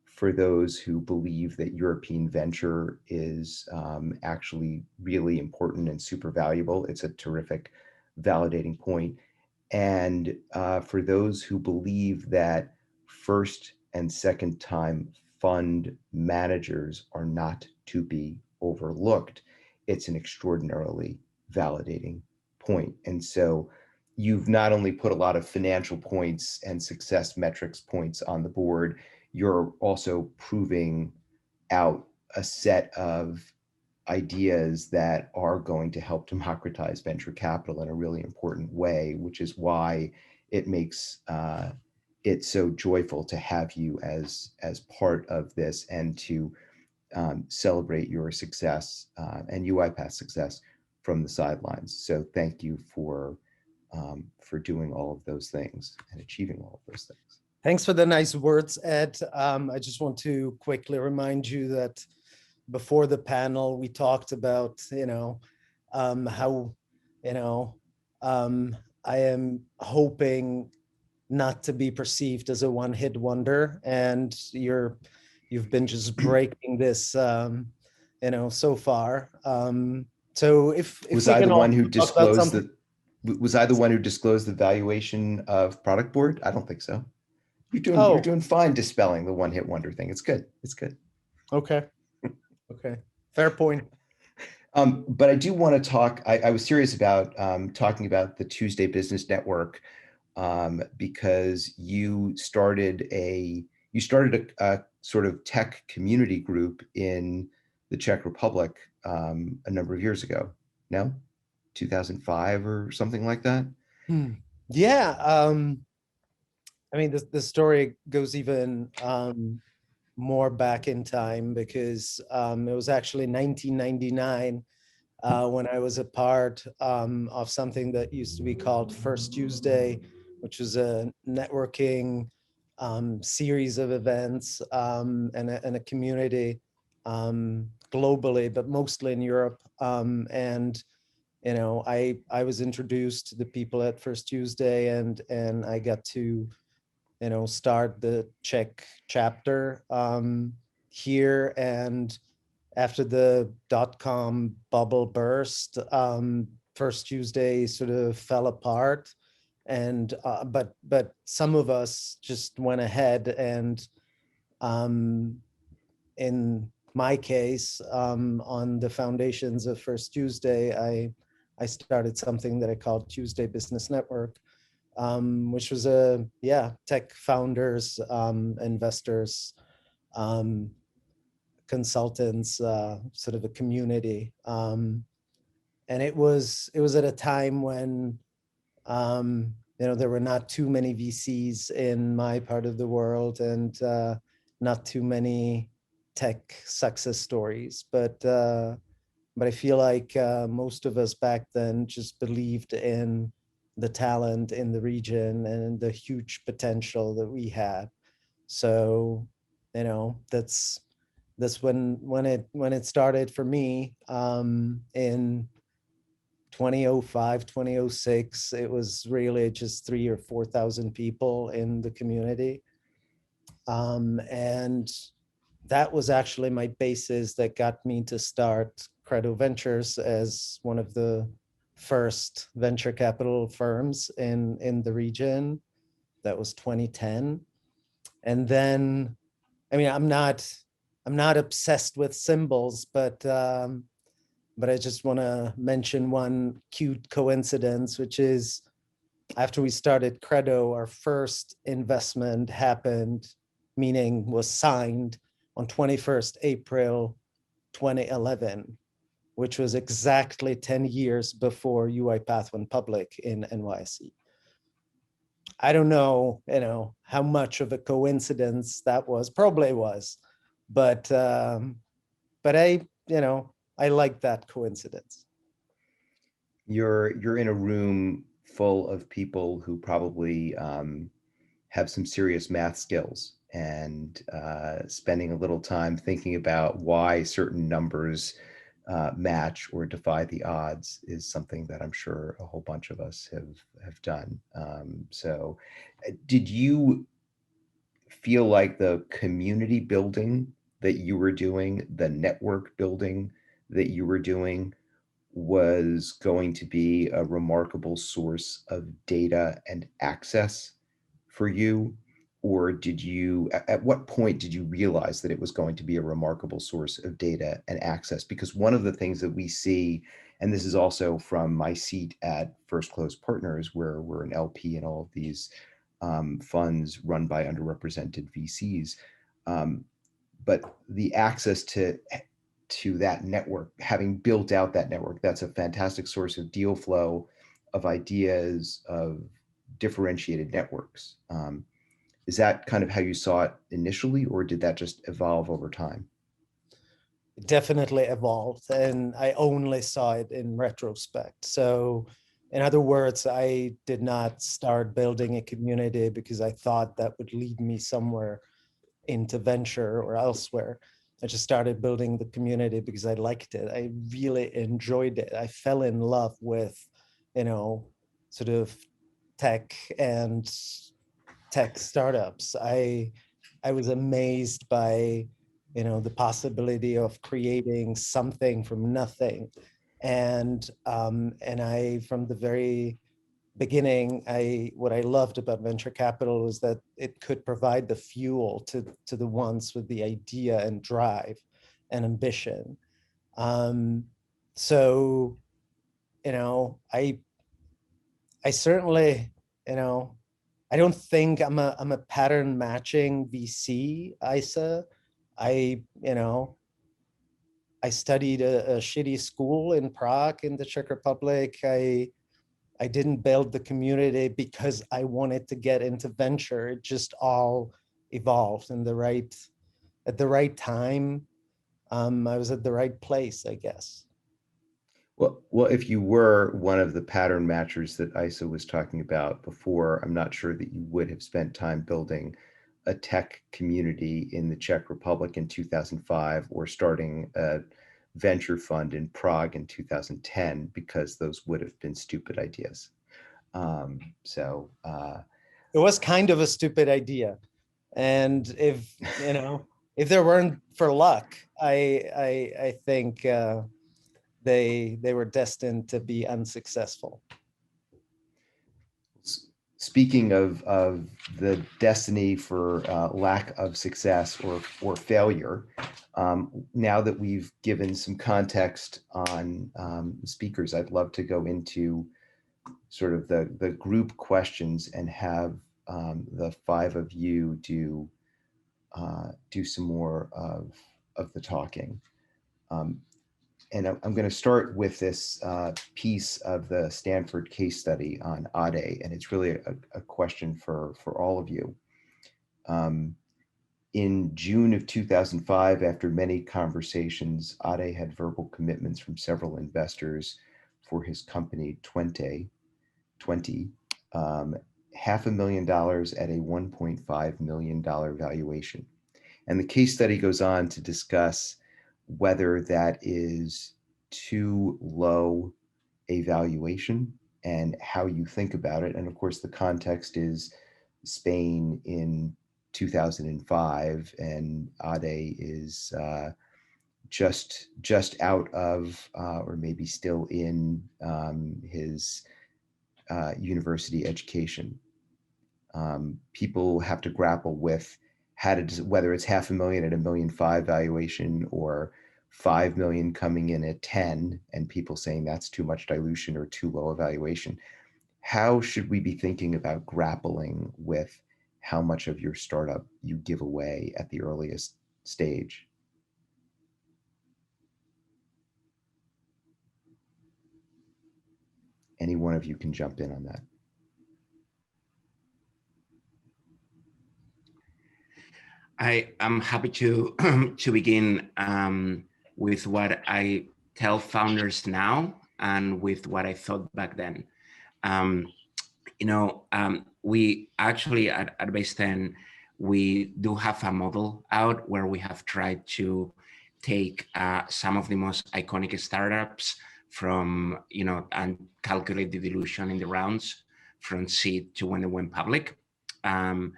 For those who believe that European venture is actually really important and super valuable, it's a terrific validating point. And for those who believe that first and second time fund managers are not to be overlooked, it's an extraordinarily validating point. And so you've not only put a lot of financial points and success metrics points on the board, you're also proving out a set of ideas that are going to help democratize venture capital in a really important way, which is why it makes it so joyful to have you as part of this and to celebrate your success and UiPath's success from the sidelines. So thank you for doing all of those things and achieving all of those things.
Thanks for the nice words, Ed. I just want to quickly remind you that before the panel, we talked about, how, I am hoping not to be perceived as a one-hit wonder, and you've been just breaking this, so far. So if
was I the one who disclosed was I the one who disclosed the valuation of Product Board? I don't think so. You're doing fine dispelling the one-hit wonder thing. It's good. It's good.
Okay. Okay. Fair point.
But I do want to talk. I was serious about talking about the Tuesday Business Network because you started a sort of tech community group in the Czech Republic a number of years ago. No, 2005 or something like that.
Yeah. I mean, the story goes even more back in time, because it was actually 1999 when I was a part of something that used to be called First Tuesday, which was a networking series of events and a community globally, but mostly in Europe. And I was introduced to the people at First Tuesday, and I got to start the Czech chapter here. And after the dot-com bubble burst, First Tuesday sort of fell apart. And but some of us just went ahead and in my case, on the foundations of First Tuesday, I started something that I called Tuesday Business Network, which was a tech founders, investors, consultants, sort of a community, and it was at a time when there were not too many VCs in my part of the world, and not too many tech success stories, but I feel like most of us back then just believed in the talent in the region and the huge potential that we had. So, that's when it started for me in 2005, 2006. It was really just 3,000 or 4,000 people in the community. And that was actually my basis that got me to start Credo Ventures as one of the first venture capital firms in the region. That was 2010. And then, I mean, I'm not obsessed with symbols, but I just want to mention one cute coincidence, which is after we started Credo, our first investment happened, meaning was signed on 21st April 2011, which was exactly 10 years before UiPath went public in NYC. I don't know, how much of a coincidence that was. Probably was, but I like that coincidence.
You're in a room full of people who probably have some serious math skills, and spending a little time thinking about why certain numbers match or defy the odds is something that I'm sure a whole bunch of us have done. So did you feel like the community building that you were doing, the network building that you were doing, was going to be a remarkable source of data and access for you? Or at what point did you realize that it was going to be a remarkable source of data and access? Because one of the things that we see, and this is also from my seat at First Close Partners, where we're an LP in all of these funds run by underrepresented VCs, but the access to that network, having built out that network, that's a fantastic source of deal flow, of ideas, of differentiated networks. Is that kind of how you saw it initially, or did that just evolve over time?
It definitely evolved, and I only saw it in retrospect. So in other words, I did not start building a community because I thought that would lead me somewhere into venture or elsewhere. I just started building the community because I liked it. I really enjoyed it. I fell in love with, sort of tech and tech startups. I was amazed by, the possibility of creating something from nothing. And I, from the very beginning, what I loved about venture capital was that it could provide the fuel to the ones with the idea and drive and ambition. So, I certainly, I don't think I'm a pattern matching VC, Isa. I studied a shitty school in Prague in the Czech Republic. I didn't build the community because I wanted to get into venture. It just all evolved at the right time. I was at the right place, I guess.
Well, if you were one of the pattern matchers that Isa was talking about before, I'm not sure that you would have spent time building a tech community in the Czech Republic in 2005 or starting a venture fund in Prague in 2010, because those would have been stupid ideas.
It was kind of a stupid idea. And if there weren't for luck, I think they were destined to be unsuccessful.
Speaking of the destiny for lack of success or failure, now that we've given some context on speakers, I'd love to go into sort of the group questions and have the five of you do some more of the talking. And I'm going to start with this piece of the Stanford case study on Ade, and it's really a question for all of you. In June of 2005, after many conversations, Ade had verbal commitments from several investors for his company 20, $500,000 at a $1.5 million valuation. And the case study goes on to discuss whether that is too low a valuation and how you think about it. And of course, the context is Spain in 2005, and Ade is just out of, or maybe still in his university education. People have to grapple with whether it's $500,000 at a $1.5 million valuation or 5 million coming in at 10, and people saying that's too much dilution or too low a valuation. How should we be thinking about grappling with how much of your startup you give away at the earliest stage? Any one of you can jump in on that.
I'm happy to to begin with what I tell founders now and with what I thought back then. We actually at Base 10, we do have a model out where we have tried to take some of the most iconic startups from, and calculate the dilution in the rounds from seed to when they went public. And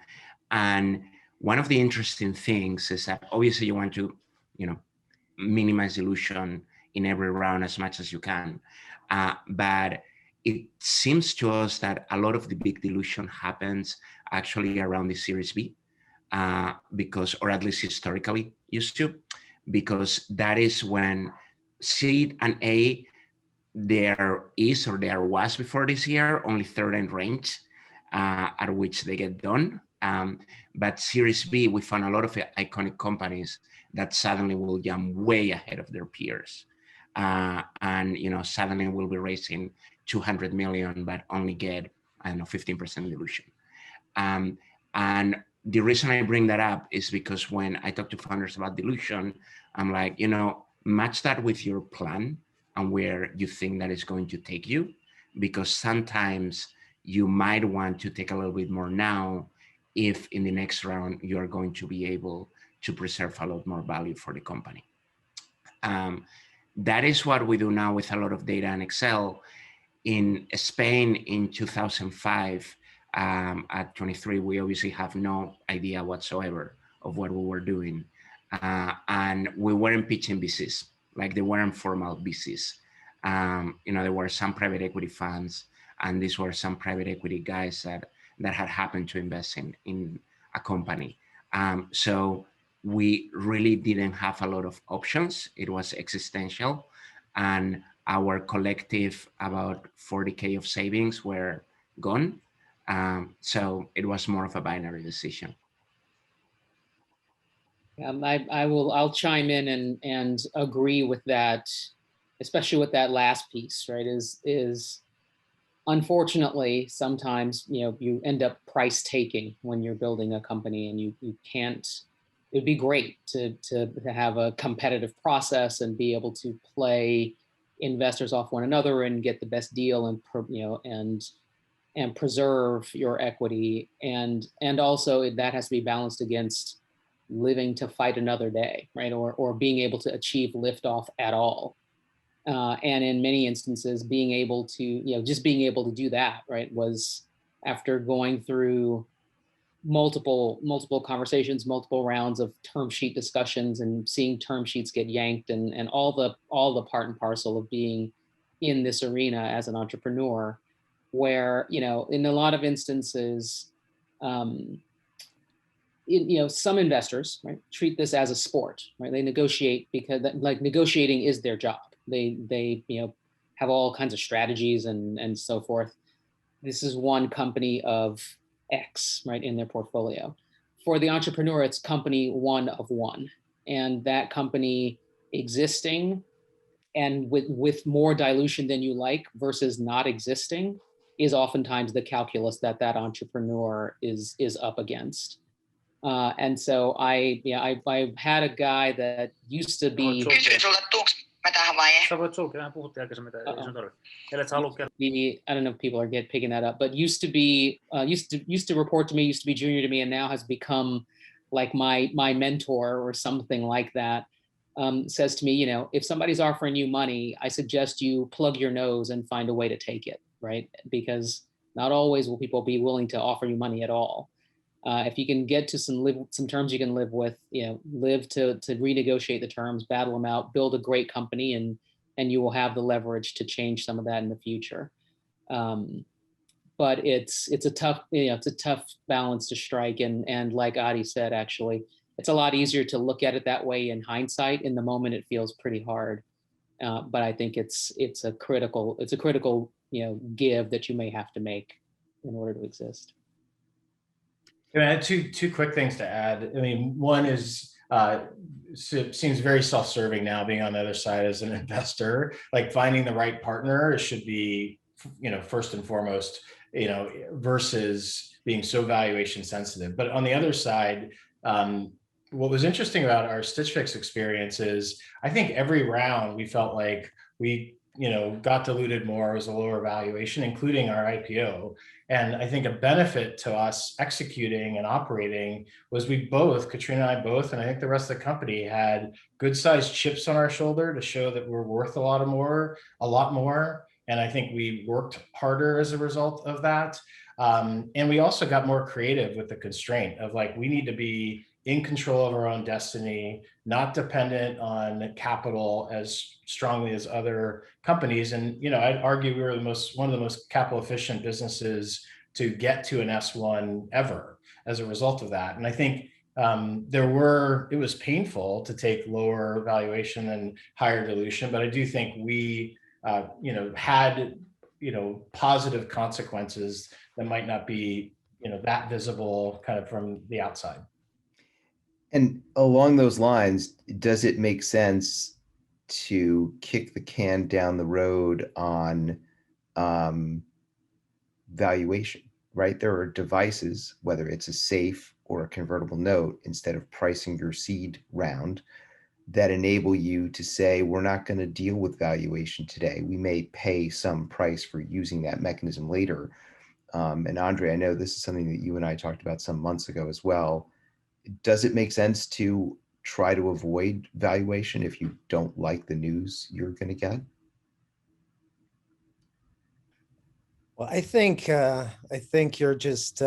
one of the interesting things is that obviously you want to, minimize dilution in every round as much as you can. But it seems to us that a lot of the big dilution happens actually around the Series B, because, or at least historically used to, because that is when seed and A, there is or there was before this year only third end range at which they get done. But Series B, we found a lot of iconic companies that suddenly will jump way ahead of their peers. And suddenly we'll be raising 200 million, but only get, 15% dilution. And the reason I bring that up is because when I talk to founders about dilution, I'm like, match that with your plan and where you think that is going to take you, because sometimes you might want to take a little bit more now if in the next round you are going to be able to preserve a lot more value for the company. That is what we do now with a lot of data and Excel. In Spain in 2005, at 23, we obviously have no idea whatsoever of what we were doing. And we weren't pitching VCs, like they weren't formal VCs. There were some private equity funds, and these were some private equity guys that had happened to invest in a company. So we really didn't have a lot of options. It was existential. And our collective about 40K of savings were gone. So it was more of a binary decision.
I'll chime in and agree with that, especially with that last piece, right? Is unfortunately, sometimes, you end up price taking when you're building a company, and you can't. It'd be great to have a competitive process and be able to play investors off one another and get the best deal, and preserve your equity, and also that has to be balanced against living to fight another day, right? Or being able to achieve liftoff at all. And in many instances, being able to, just being able to do that, right, was after going through multiple conversations, multiple rounds of term sheet discussions, and seeing term sheets get yanked, and all the part and parcel of being in this arena as an entrepreneur, where, in a lot of instances, some investors, right, treat this as a sport, right? They negotiate because negotiating is their job. They have all kinds of strategies and so forth. This is one company of X, right, in their portfolio. For the entrepreneur, it's company one of one, and that company existing and with more dilution than you like versus not existing is oftentimes the calculus that entrepreneur is up against. And so I had a guy that used to be. I don't know if people are picking that up, but used to report to me, used to be junior to me, and now has become like my mentor or something like that. Says to me, if somebody's offering you money, I suggest you plug your nose and find a way to take it, right? Because not always will people be willing to offer you money at all. If you can get to some terms you can live with, live to renegotiate the terms, battle them out, build a great company, and you will have the leverage to change some of that in the future. But it's a tough balance to strike, and like Adi said, actually, it's a lot easier to look at it that way in hindsight. In the moment, it feels pretty hard, but I think it's a critical give that you may have to make in order to exist.
I had two quick things to add. I mean, one is it seems very self-serving now, being on the other side as an investor. Like, finding the right partner should be, first and foremost, versus being so valuation sensitive. But on the other side, what was interesting about our Stitch Fix experience is, I think every round we felt like we got diluted more. It was a lower valuation, including our IPO. And I think a benefit to us executing and operating was we both, Katrina and I both, and I think the rest of the company, had good sized chips on our shoulder to show that we're worth a lot more. And I think we worked harder as a result of that. And we also got more creative with the constraint of, like, we need to be in control of our own destiny, not dependent on capital as strongly as other companies. And, I'd argue we were one of the most capital efficient businesses to get to an S1 ever as a result of that. And I think it was painful to take lower valuation and higher dilution, but I do think we, had, positive consequences that might not be, that visible kind of from the outside.
And along those lines, does it make sense to kick the can down the road on valuation, right? There are devices, whether it's a safe or a convertible note, instead of pricing your seed round, that enable you to say, we're not going to deal with valuation today. We may pay some price for using that mechanism later. And Andre, I know this is something that you and I talked about some months ago as well. Does it make sense to try to avoid valuation if you don't like the news you're going to get?
Well, I think you're just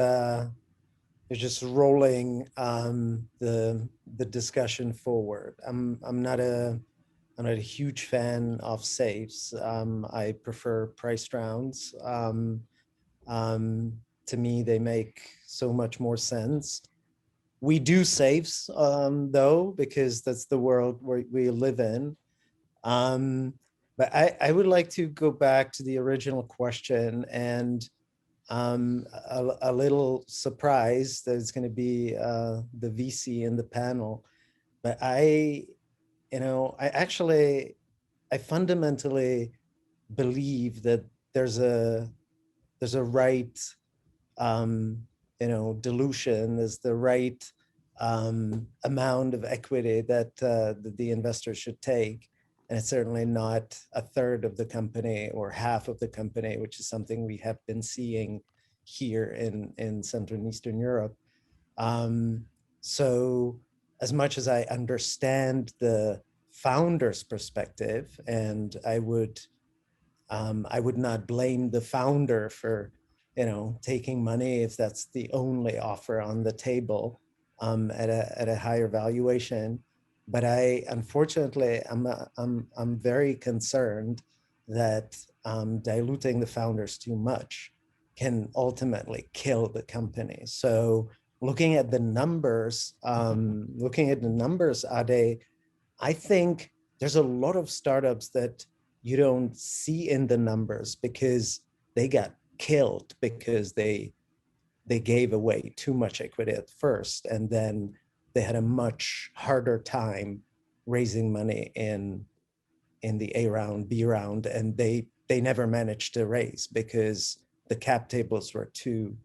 rolling the discussion forward. I'm not a huge fan of safes. I prefer priced rounds. To me, they make so much more sense. We do safes, though, because that's the world we live in. But I would like to go back to the original question, and a little surprised that it's going to be the VC in the panel. But I fundamentally believe that there's a right, dilution, there's the right amount of equity that the investor should take. And it's certainly not a third of the company or half of the company, which is something we have been seeing here in Central and Eastern Europe. So as much as I understand the founder's perspective, and I would not blame the founder for, taking money if that's the only offer on the table at a higher valuation. But unfortunately, I'm very concerned that diluting the founders too much can ultimately kill the company. So looking at the numbers, Ade, I think there's a lot of startups that you don't see in the numbers because they got killed because they gave away too much equity at first, and then they had a much harder time raising money in the A round, B round, and they never managed to raise because the cap tables were too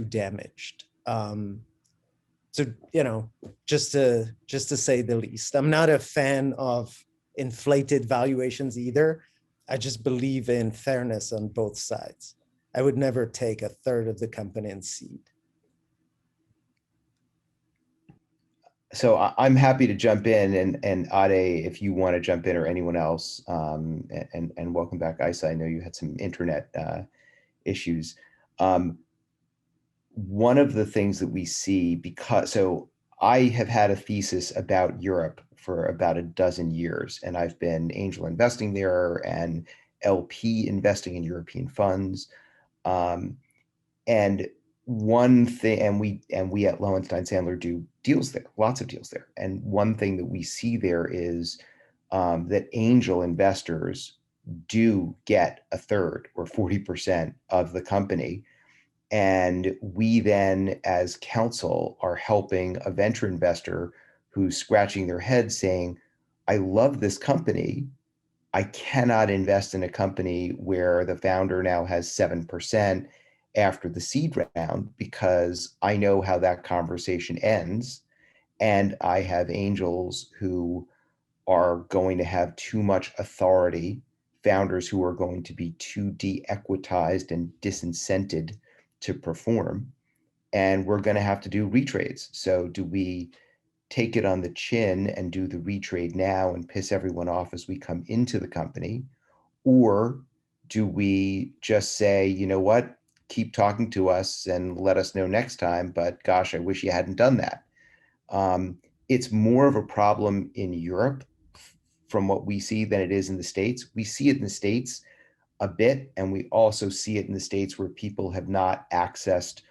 damaged. So, just to say the least, I'm not a fan of inflated valuations either. I just believe in fairness on both sides. I would never take a third of the company and seed.
So I'm happy to jump in, and Ade, if you want to jump in, or anyone else, and welcome back, Isa. I know you had some internet issues. One of the things that we see, so I have had a thesis about Europe for about a dozen years, and I've been angel investing there and LP investing in European funds. And one thing, and we at Lowenstein Sandler do deals there, lots of deals there. And one thing that we see there is that angel investors do get a third or 40% of the company. And we then, as counsel, are helping a venture investor who's scratching their head saying, I love this company. I cannot invest in a company where the founder now has 7% after the seed round, because I know how that conversation ends. And I have angels who are going to have too much authority, founders who are going to be too de-equitized and disincented to perform. And we're going to have to do retrades. So do we take it on the chin and do the retrade now and piss everyone off as we come into the company? Or do we just say, you know what, keep talking to us and let us know next time, but gosh, I wish you hadn't done that. It's more of a problem in Europe from what we see than it is in the States. We see it in the States a bit, and we also see it in the States where people have not accessed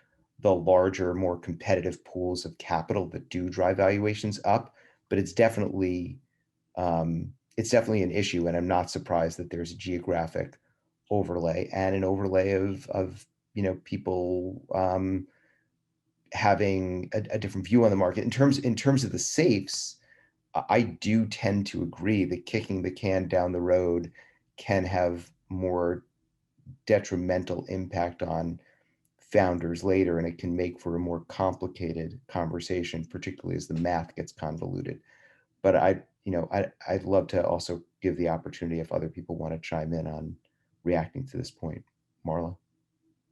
the larger, more competitive pools of capital that do drive valuations up. But it's definitely an issue, and I'm not surprised that there's a geographic overlay and an overlay of people having a different view on the market. In terms of the safes, I do tend to agree that kicking the can down the road can have more detrimental impact on founders later, and it can make for a more complicated conversation, particularly as the math gets convoluted. But I'd love to also give the opportunity if other people want to chime in on reacting to this point. Marla?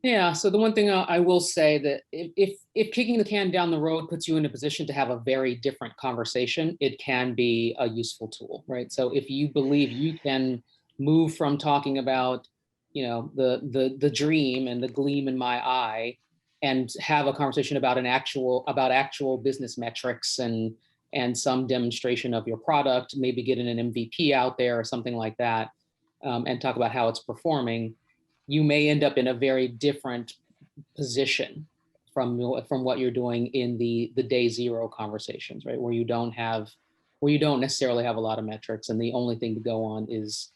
Yeah, so the one thing I will say that if kicking the can down the road puts you in a position to have a very different conversation, it can be a useful tool, right? So if you believe you can move from talking about, the dream and the gleam in my eye, and have a conversation about actual business metrics and some demonstration of your product, maybe getting an MVP out there or something like that, and talk about how it's performing, you may end up in a very different position from what you're doing in the day zero conversations, right? Where you don't necessarily have a lot of metrics, and the only thing to go on is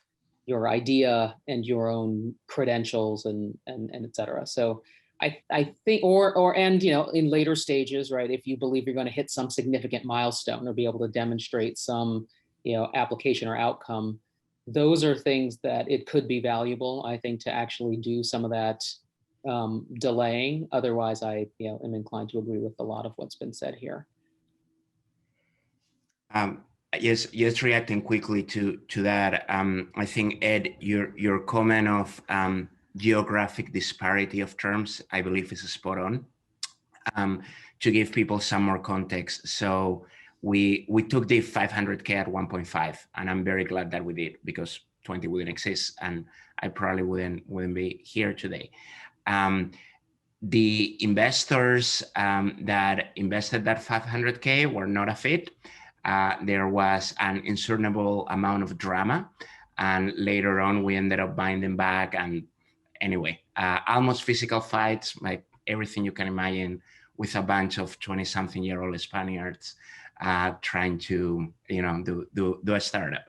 your idea and your own credentials and et cetera. So I think, and in later stages, right, if you believe you're going to hit some significant milestone or be able to demonstrate some application or outcome, those are things that it could be valuable, I think, to actually do some of that delaying. Otherwise, I am inclined to agree with a lot of what's been said here.
Yes, reacting quickly to that. I think, Ed, your comment of geographic disparity of terms, I believe, is spot on. To give people some more context, so we took the 500K at 1.5, and I'm very glad that we did, because 20 wouldn't exist, and I probably wouldn't be here today. The investors that invested that 500K were not a fit. There was an insurmountable amount of drama, and later on we ended up buying them back. And anyway, almost physical fights, like everything you can imagine, with a bunch of 20-something-year-old Spaniards trying to do a startup.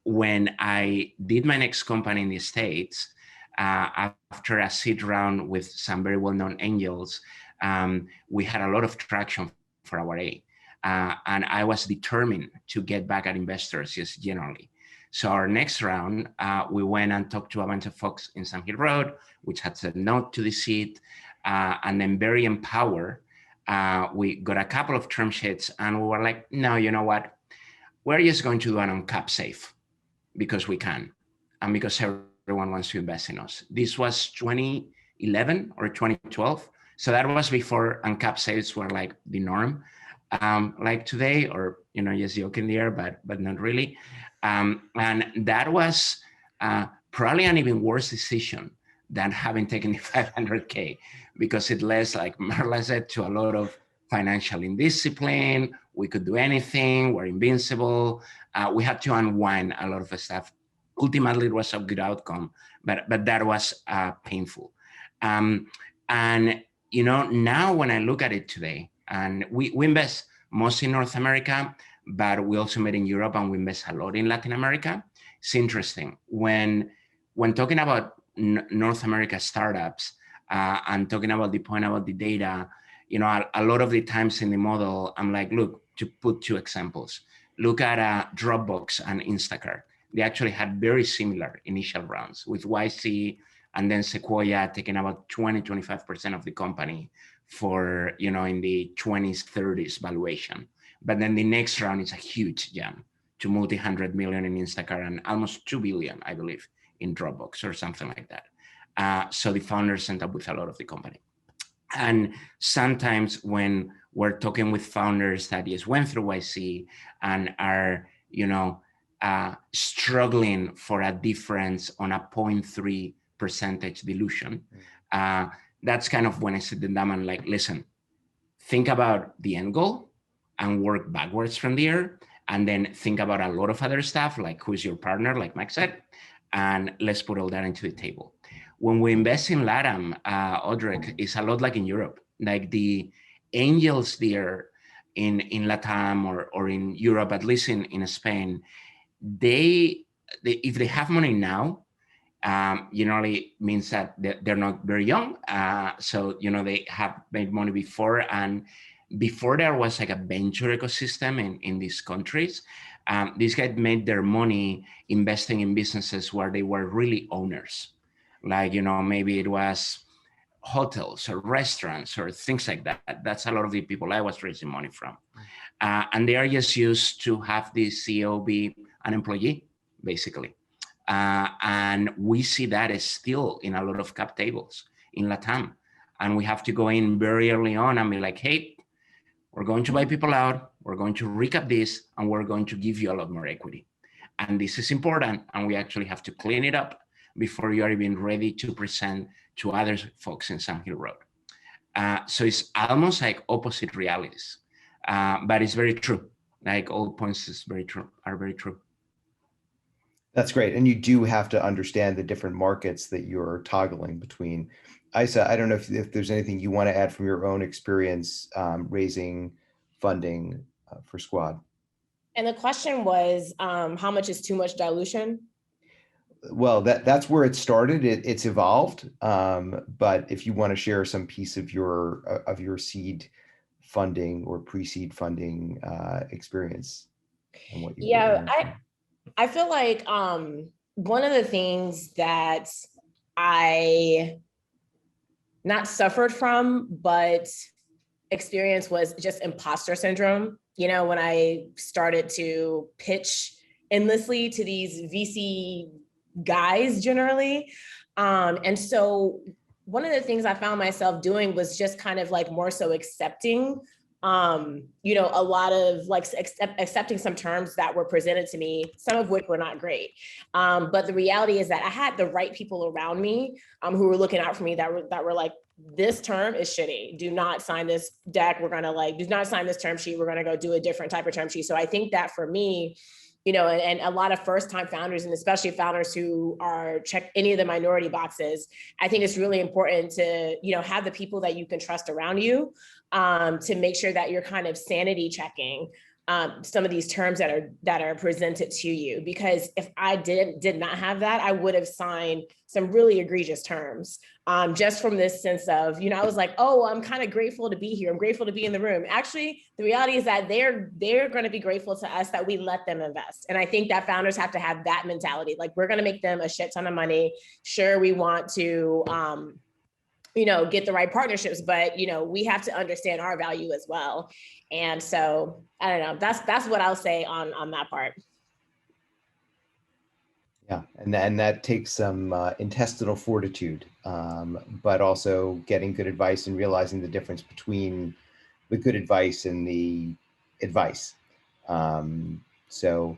When I did my next company in the States, after a seed round with some very well-known angels, we had a lot of traction for our A. And I was determined to get back at investors just generally. So our next round, we went and talked to a bunch of folks in Sand Hill Road, which had said no to the seed. And then very empowered, we got a couple of term sheets, and we were like, no, you know what? We're just going to do an on-cap safe because we can, and because everyone wants to invest in us. This was 2011 or 2012. So that was before on-cap safes were like the norm, like today, or, just joking there, but not really. And that was probably an even worse decision than having taken the 500K, because it led, like Marla said, to a lot of financial indiscipline. We could do anything, we're invincible. We had to unwind a lot of stuff. Ultimately, it was a good outcome, but that was painful. And now when I look at it today, and we invest mostly in North America, but we also made in Europe, and we invest a lot in Latin America. It's interesting when talking about North America startups and talking about the point about the data, a lot of the times in the model, I'm like, look, to put two examples, look at Dropbox and Instacart. They actually had very similar initial rounds, with YC and then Sequoia taking about 20-25% of the company for, in the 20s, 30s valuation. But then the next round is a huge jump to multi-100 million in Instacart and almost 2 billion, I believe, in Dropbox or something like that. So the founders end up with a lot of the company. And sometimes when we're talking with founders that just went through YC and are, struggling for a difference on a 0.3% dilution, that's kind of when I sit them down and like, listen, think about the end goal and work backwards from there. And then think about a lot of other stuff, like who's your partner, like Mike said, and let's put all that into the table. When we invest in LATAM, Audrey, it's a lot like in Europe. Like the angels there in LATAM or in Europe, at least in Spain, they if they have money now, generally means that they're not very young. So, they have made money before. And before there was like a venture ecosystem in these countries, these guys made their money investing in businesses where they were really owners. Like, maybe it was hotels or restaurants or things like that. That's a lot of the people I was raising money from. And they are just used to have the CEO be an employee, basically. And we see that is still in a lot of cap tables in LATAM. And we have to go in very early on and be like, hey, we're going to buy people out, we're going to recap this, and we're going to give you a lot more equity. And this is important, and we actually have to clean it up before you are even ready to present to other folks in Sand Hill Road. So it's almost like opposite realities, but it's very true. Like all points are very true.
That's great. And you do have to understand the different markets that you're toggling between. Isa, I don't know if there's anything you want to add from your own experience raising funding for Squad.
And the question was, how much is too much dilution?
Well, that's where it started. It's evolved. But if you want to share some piece of your seed funding or pre-seed funding experience and what you
Yeah,
learned.
I feel like one of the things that I not suffered from, but experienced was just imposter syndrome. You know, when I started to pitch endlessly to these VC guys generally. And so one of the things I found myself doing was just kind of like more so accepting, you know, a lot of like accepting some terms that were presented to me, some of which were not great. But the reality is that I had the right people around me who were looking out for me that were like, this term is shitty. Do not sign this deck. We're gonna like, do not sign this term sheet. We're gonna go do a different type of term sheet. So I think that for me, you know, and a lot of first-time founders, and especially founders who are check any of the minority boxes, I think it's really important to, you know, have the people that you can trust around you, to make sure that you're kind of sanity checking some of these terms that are presented to you. Because if I did not have that, I would have signed some really egregious terms. Just from this sense of, you know, I was like, oh, I'm kind of grateful to be here. I'm grateful to be in the room. Actually, the reality is that they're going to be grateful to us that we let them invest. And I think that founders have to have that mentality. Like, we're going to make them a shit ton of money. Sure, we want to, you know, get the right partnerships, but, you know, we have to understand our value as well. And so, I don't know, that's what I'll say on that part.
Yeah, and that takes some intestinal fortitude, but also getting good advice and realizing the difference between the good advice and the advice. So,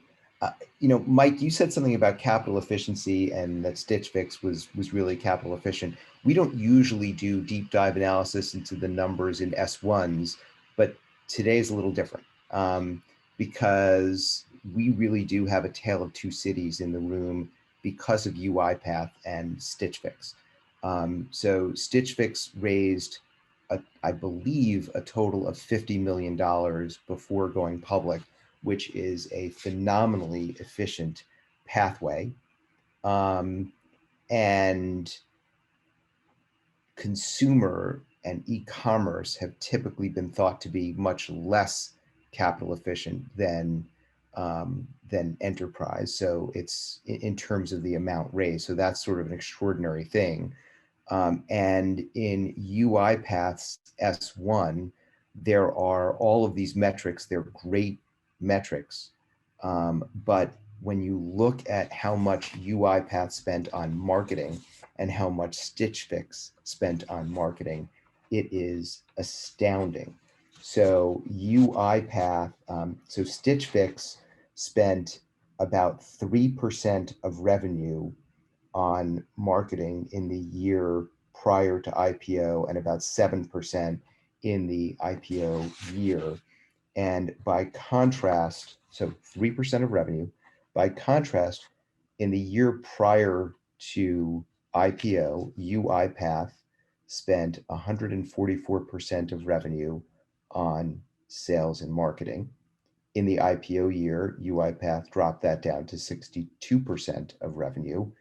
you know, Mike, you said something about capital efficiency and that Stitch Fix was really capital efficient. We don't usually do deep dive analysis into the numbers in S1s, but today's a little different because we really do have a tale of two cities in the room because of UiPath and Stitch Fix. So Stitch Fix raised, I believe, a total of $50 million before going public, which is a phenomenally efficient pathway. And consumer and e-commerce have typically been thought to be much less capital efficient than enterprise. So it's in terms of the amount raised. So that's sort of an extraordinary thing. And in UiPath's S1, there are all of these metrics. They're great metrics. But when you look at how much UiPath spent on marketing and how much Stitch Fix spent on marketing, it is astounding. So UiPath, so Stitch Fix spent about 3% of revenue on marketing in the year prior to IPO and about 7% in the IPO year. And by contrast, so 3% of revenue. By contrast, in the year prior to IPO, UiPath spent 144% of revenue on sales and marketing. In the IPO year, UiPath dropped that down to 62% of revenue.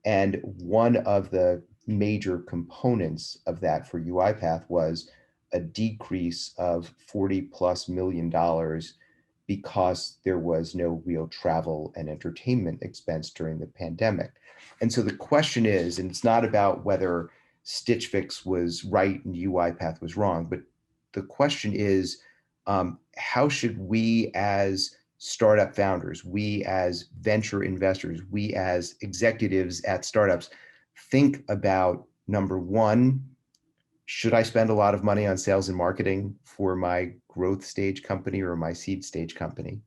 And one of the major components of that for UiPath was a decrease of $40+ million because there was no real travel and entertainment expense during the pandemic. And so the question is, and it's not about whether Stitch Fix was right and UiPath was wrong, but the question is, how should we as startup founders, we as venture investors, we as executives at startups think about, number one, should I spend a lot of money on sales and marketing for my growth stage company or my seed stage company?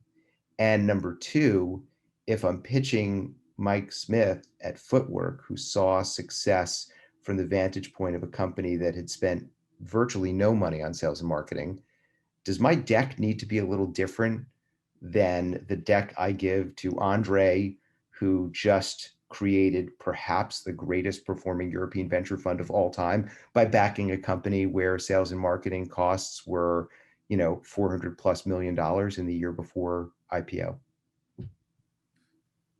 And number two, if I'm pitching Mike Smith at Footwork, who saw success from the vantage point of a company that had spent virtually no money on sales and marketing, does my deck need to be a little different than the deck I give to Andre, who just created perhaps the greatest performing European venture fund of all time by backing a company where sales and marketing costs were, you know, $400+ million in the year before IPO?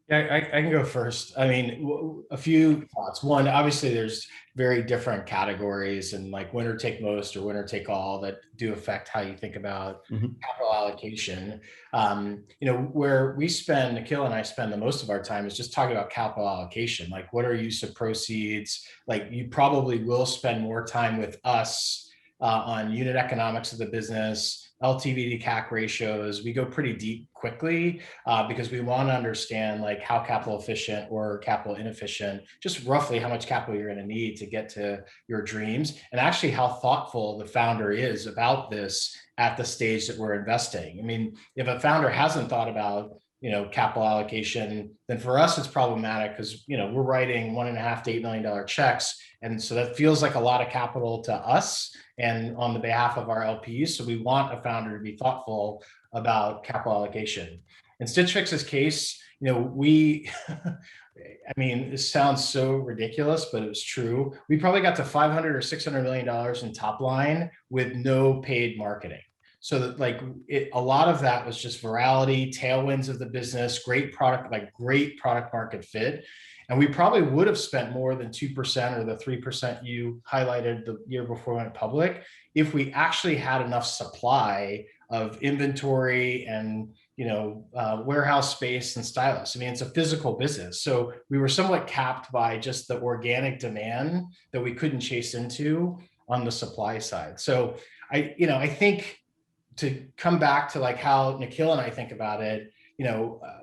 Yeah, I can go first. I mean, a few thoughts. One, obviously, there's very different categories and like winner take most or winner take all that do affect how you think about capital allocation. Where we spend, Nikhil and I spend the most of our time is just talking about capital allocation. Like, what are use of proceeds? Like, you probably will spend more time with us on unit economics of the business, LTV to CAC ratios. We go pretty deep quickly because we want to understand like how capital efficient or capital inefficient, just roughly how much capital you're going to need to get to your dreams, and actually how thoughtful the founder is about this at the stage that we're investing. I mean, if a founder hasn't thought about capital allocation, then for us it's problematic because we're writing $1.5 to $8 million checks, and so that feels like a lot of capital to us and on the behalf of our LPs. So we want a founder to be thoughtful about capital allocation. In Stitch Fix's case, we, I mean, this sounds so ridiculous, but it was true. We probably got to $500 or $600 million in top line with no paid marketing. So that a lot of that was just virality, tailwinds of the business, great product market fit. And we probably would have spent more than 2% or the 3% you highlighted the year before we went public if we actually had enough supply of inventory and warehouse space and stylists. I mean, it's a physical business. So we were somewhat capped by just the organic demand that we couldn't chase into on the supply side. So I think to come back to like how Nikhil and I think about it,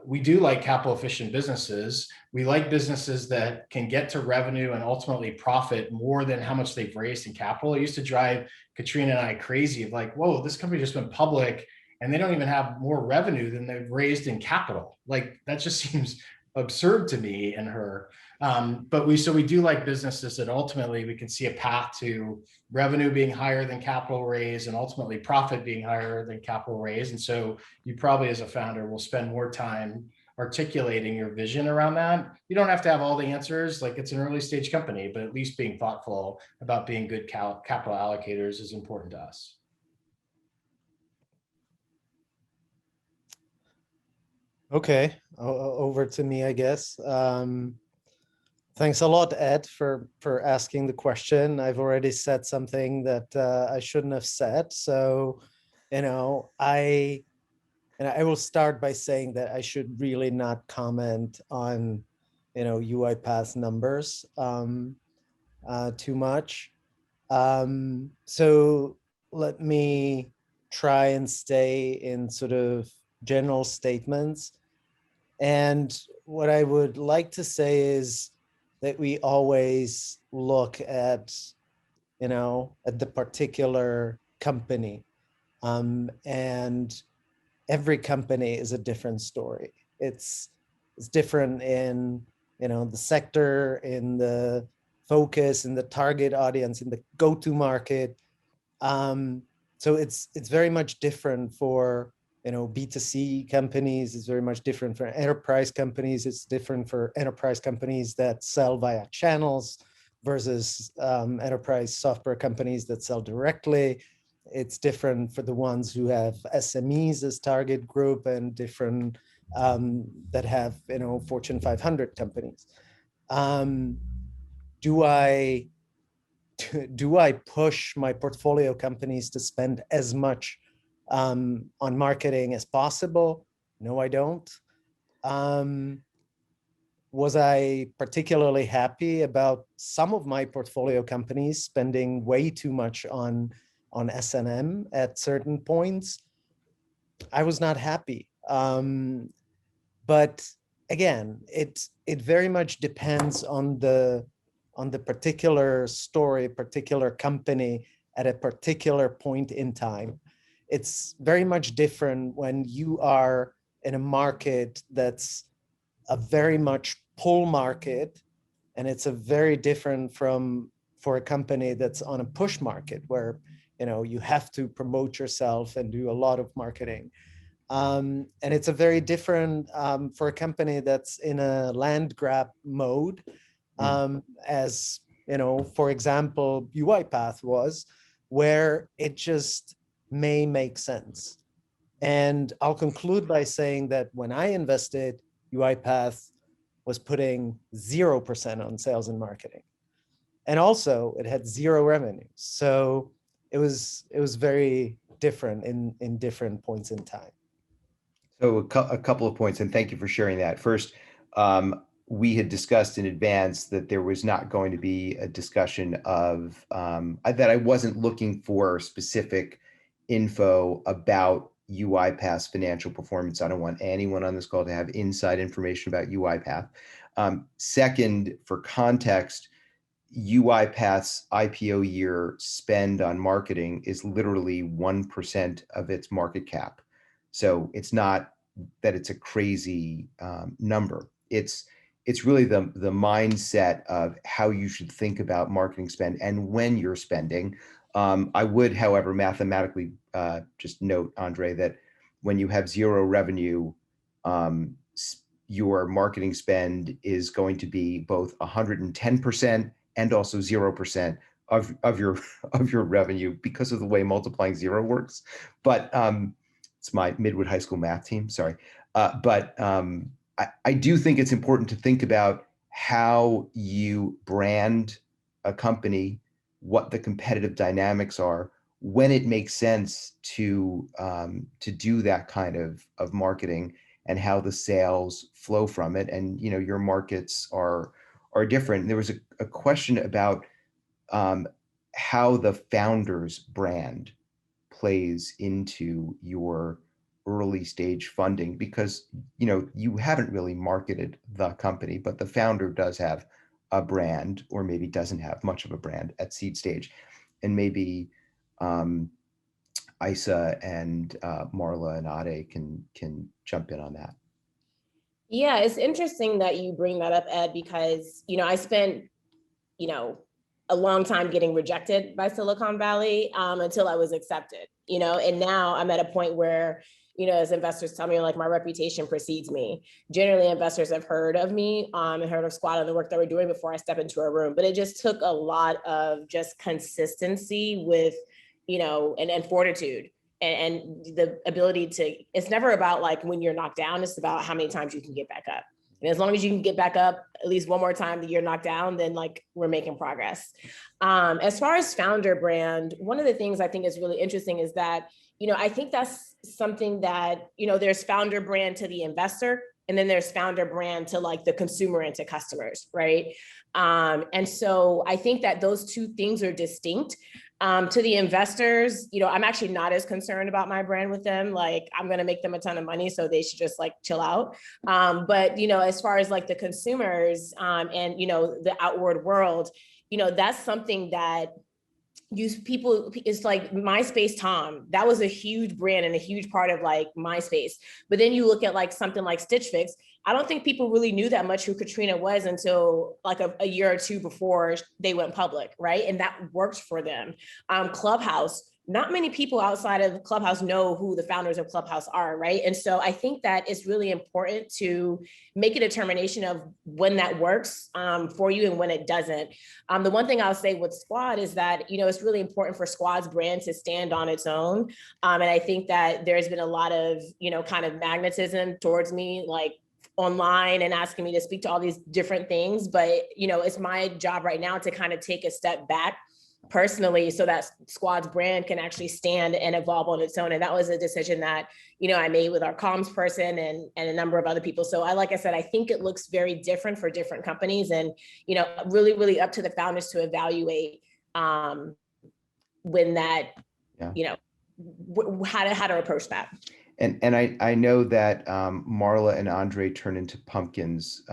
we do like capital efficient businesses. We like businesses that can get to revenue and ultimately profit more than how much they've raised in capital. It used to drive Katrina and I crazy of like, whoa, this company just went public and they don't even have more revenue than they've raised in capital. Like that just seems absurd to me and her. But we do like businesses that ultimately we can see a path to revenue being higher than capital raise and ultimately profit being higher than capital raise. And so you probably as a founder will spend more time articulating your vision around that. You don't have to have all the answers, like it's an early stage company, but at least being thoughtful about being good capital allocators is important to us.
Okay, over to me, I guess. Thanks a lot, Ed, for asking the question. I've already said something that I shouldn't have said. So, I will start by saying that I should really not comment on, UiPath numbers too much. So let me try and stay in sort of general statements. And what I would like to say is that we always look at, at the particular company. And every company is a different story. It's different in, the sector, in the focus, in the target audience, in the go-to market. So it's very much different for B2C companies. It's very much different for enterprise companies. It's different for enterprise companies that sell via channels versus enterprise software companies that sell directly. It's different for the ones who have SMEs as target group and different that have, Fortune 500 companies. Do I push my portfolio companies to spend as much on marketing as possible? No, I don't. Was I particularly happy about some of my portfolio companies spending way too much on S&M at certain points? I was not happy. But again, it very much depends on the particular story, particular company at a particular point in time. It's very much different when you are in a market that's a very much pull market, and it's a very different for a company that's on a push market where you have to promote yourself and do a lot of marketing. And it's a very different for a company that's in a land grab mode, as for example, UiPath was, where it just may make sense. And I'll conclude by saying that when I invested, UiPath was putting 0% on sales and marketing. And also it had 0 revenue. So it was very different in different points in time.
So a couple of points, and thank you for sharing that. First, we had discussed in advance that there was not going to be a discussion of that I wasn't looking for specific info about UiPath's financial performance. I don't want anyone on this call to have inside information about UiPath. Second, for context, UiPath's IPO year spend on marketing is literally 1% of its market cap. So it's not that it's a crazy number. It's really the mindset of how you should think about marketing spend and when you're spending. I would, however, mathematically just note, Andre, that when you have 0 revenue, your marketing spend is going to be both 110% and also 0% of your revenue because of the way multiplying 0 works. But it's my Midwood High School math team, sorry. But I do think it's important to think about how you brand a company, what the competitive dynamics are, when it makes sense to do that kind of marketing, and how the sales flow from it. And your markets are different. There was a question about how the founder's brand plays into your early stage funding, because you haven't really marketed the company, but the founder does have a brand, or maybe doesn't have much of a brand at seed stage. And maybe Isa and Marla and Ade can jump in on that.
Yeah, it's interesting that you bring that up, Ed, because I spent a long time getting rejected by Silicon Valley until I was accepted. And now I'm at a point where as investors tell me, like, my reputation precedes me. Generally, investors have heard of me and heard of Squad and the work that we're doing before I step into a room. But it just took a lot of just consistency with, and fortitude and the ability to, it's never about like when you're knocked down, it's about how many times you can get back up. And as long as you can get back up at least one more time that you're knocked down, then like we're making progress. As far as founder brand, one of the things I think is really interesting is that, I think that's something that, there's founder brand to the investor, and then there's founder brand to like the consumer and to customers, right? And so I think that those two things are distinct. To the investors, I'm actually not as concerned about my brand with them. Like, I'm going to make them a ton of money, so they should just like chill out. But, as far as like the consumers and, the outward world, that's something that people, it's like MySpace Tom, that was a huge brand and a huge part of like MySpace. But then you look at like something like Stitch Fix, I don't think people really knew that much who Katrina was until like a year or two before they went public, right? And that worked for them. Clubhouse, not many people outside of Clubhouse know who the founders of Clubhouse are, right? And so I think that it's really important to make a determination of when that works for you and when it doesn't. The one thing I'll say with Squad is that, it's really important for Squad's brand to stand on its own. And I think that there's been a lot of, kind of magnetism towards me, like online, and asking me to speak to all these different things. But, it's my job right now to kind of take a step back personally, so that Squad's brand can actually stand and evolve on its own. And that was a decision that, I made with our comms person and a number of other people. So like I said, I think it looks very different for different companies, and, really, really up to the founders to evaluate when that, how to approach that.
And I know that Marla and Andre turned into pumpkins,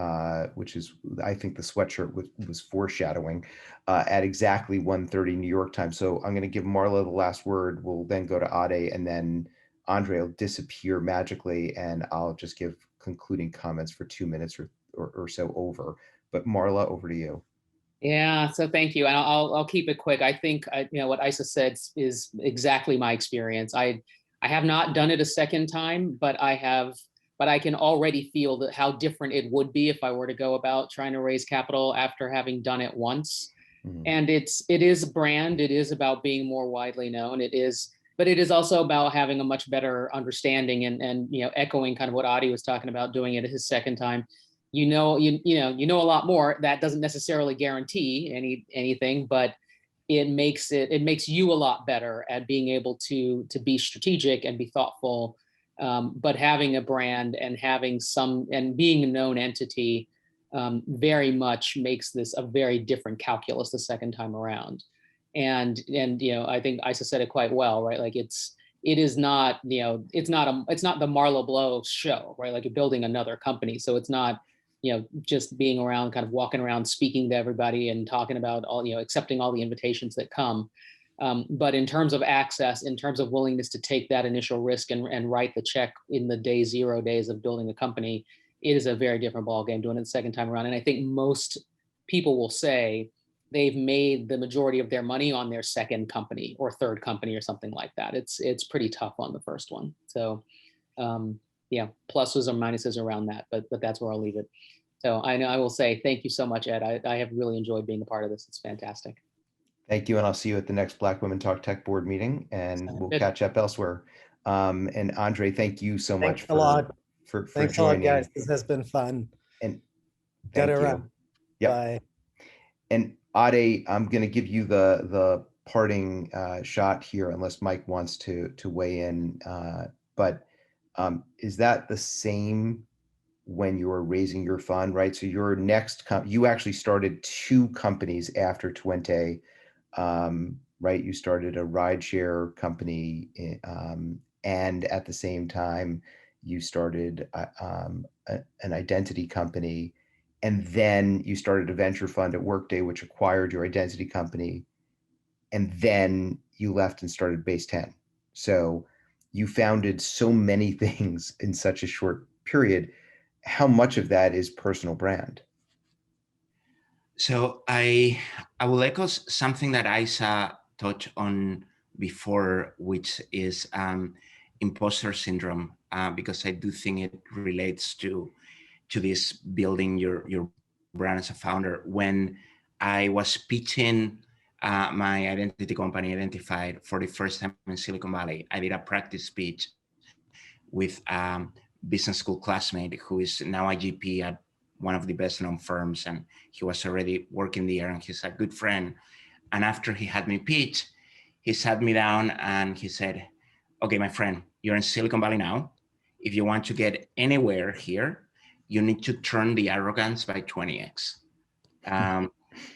which is, I think the sweatshirt was foreshadowing, at exactly 1:30 New York time. So I'm going to give Marla the last word. We'll then go to Ade, and then Andre will disappear magically, and I'll just give concluding comments for 2 minutes or so over. But Marla, over to you.
Yeah, so thank you. And I'll keep it quick. I think, what Isa said is exactly my experience. I have not done it a second time, but I can already feel that how different it would be if I were to go about trying to raise capital after having done it once. Mm-hmm. And it is a brand. It is about being more widely known. But it is also about having a much better understanding and echoing kind of what Adi was talking about, doing it his second time. you know a lot more. That doesn't necessarily guarantee anything, but it makes you a lot better at being able to be strategic and be thoughtful. But having a brand and being a known entity very much makes this a very different calculus the second time around. And I think Isa said it quite well, right? Like it is not, it's not the Marlo Blow show, right? Like you're building another company. So it's not, just being around, kind of walking around, speaking to everybody and talking about all, accepting all the invitations that come. But in terms of access, in terms of willingness to take that initial risk and write the check in the day zero days of building a company, it is a very different ballgame doing it the second time around. And I think most people will say they've made the majority of their money on their second company or third company or something like that. It's pretty tough on the first one. So yeah, pluses or minuses around that, but that's where I'll leave it. So I will say thank you so much, Ed. I have really enjoyed being a part of this. It's fantastic.
Thank you, and I'll see you at the next Black Women Talk Tech Board meeting, and we'll catch up elsewhere. And Andre, thank you so much
a lot.
for
Thanks
joining.
a lot, guys. This has been fun.
And
got
thank
it
you.
right.
Yep.
Bye.
And Ade, I'm going to give you the parting shot here, unless Mike wants to weigh in. But is that the same when you were raising your fund, right? So your next you actually started two companies after Twente, right? You started a rideshare company, and at the same time, you started an identity company. And then you started a venture fund at Workday, which acquired your identity company. And then you left and started Base 10. So you founded so many things in such a short period. How much of that is personal brand?
So I will echo something that Isa touched on before, which is imposter syndrome, because I do think it relates to this building your brand as a founder. When I was pitching my identity company, Identified, for the first time in Silicon Valley, I did a practice pitch with business school classmate who is now a GP at one of the best known firms, and he was already working there, and he's a good friend. And after he had me pitch, he sat me down and he said, okay, my friend, you're in Silicon Valley now. If you want to get anywhere here, you need to turn the arrogance by 20x. And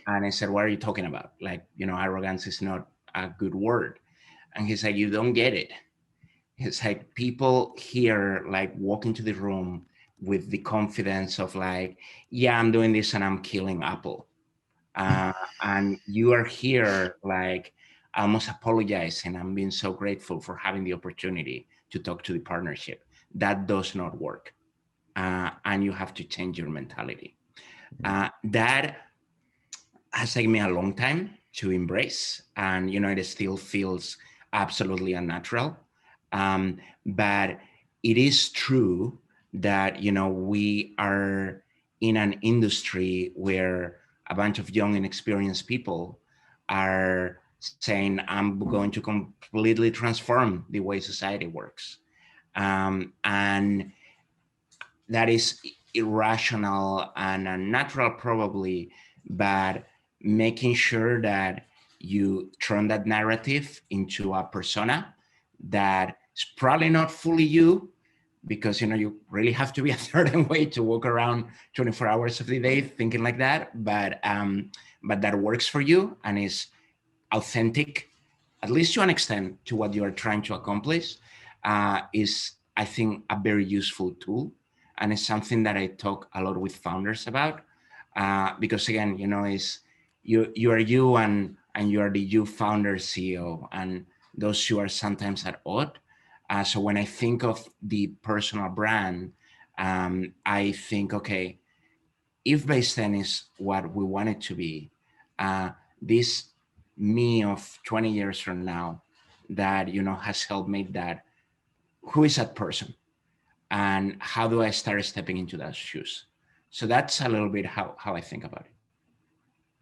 I said, what are you talking about? Like, arrogance is not a good word. And he said, you don't get it. It's like people here like walk into the room with the confidence of like, yeah, I'm doing this and I'm killing Apple. And you are here like almost apologizing. I'm being so grateful for having the opportunity to talk to the partnership. That does not work. And you have to change your mentality. That has taken me a long time to embrace. And, it still feels absolutely unnatural. But it is true that, we are in an industry where a bunch of young, inexperienced people are saying, I'm going to completely transform the way society works. And that is irrational and unnatural probably, but making sure that you turn that narrative into a persona that is probably not fully you, because you really have to be a certain way to walk around 24 hours of the day thinking like that, but that works for you and is authentic, at least to an extent, to what you are trying to accomplish, is, I think, a very useful tool. And it's something that I talk a lot with founders about, because again, is you are you and you are the you founder CEO, and those two are sometimes at odds. So when I think of the personal brand, I think, okay, if Base 10 is what we want it to be, this me of 20 years from now that, has helped make that, who is that person? And how do I start stepping into those shoes? So that's a little bit how I think about it.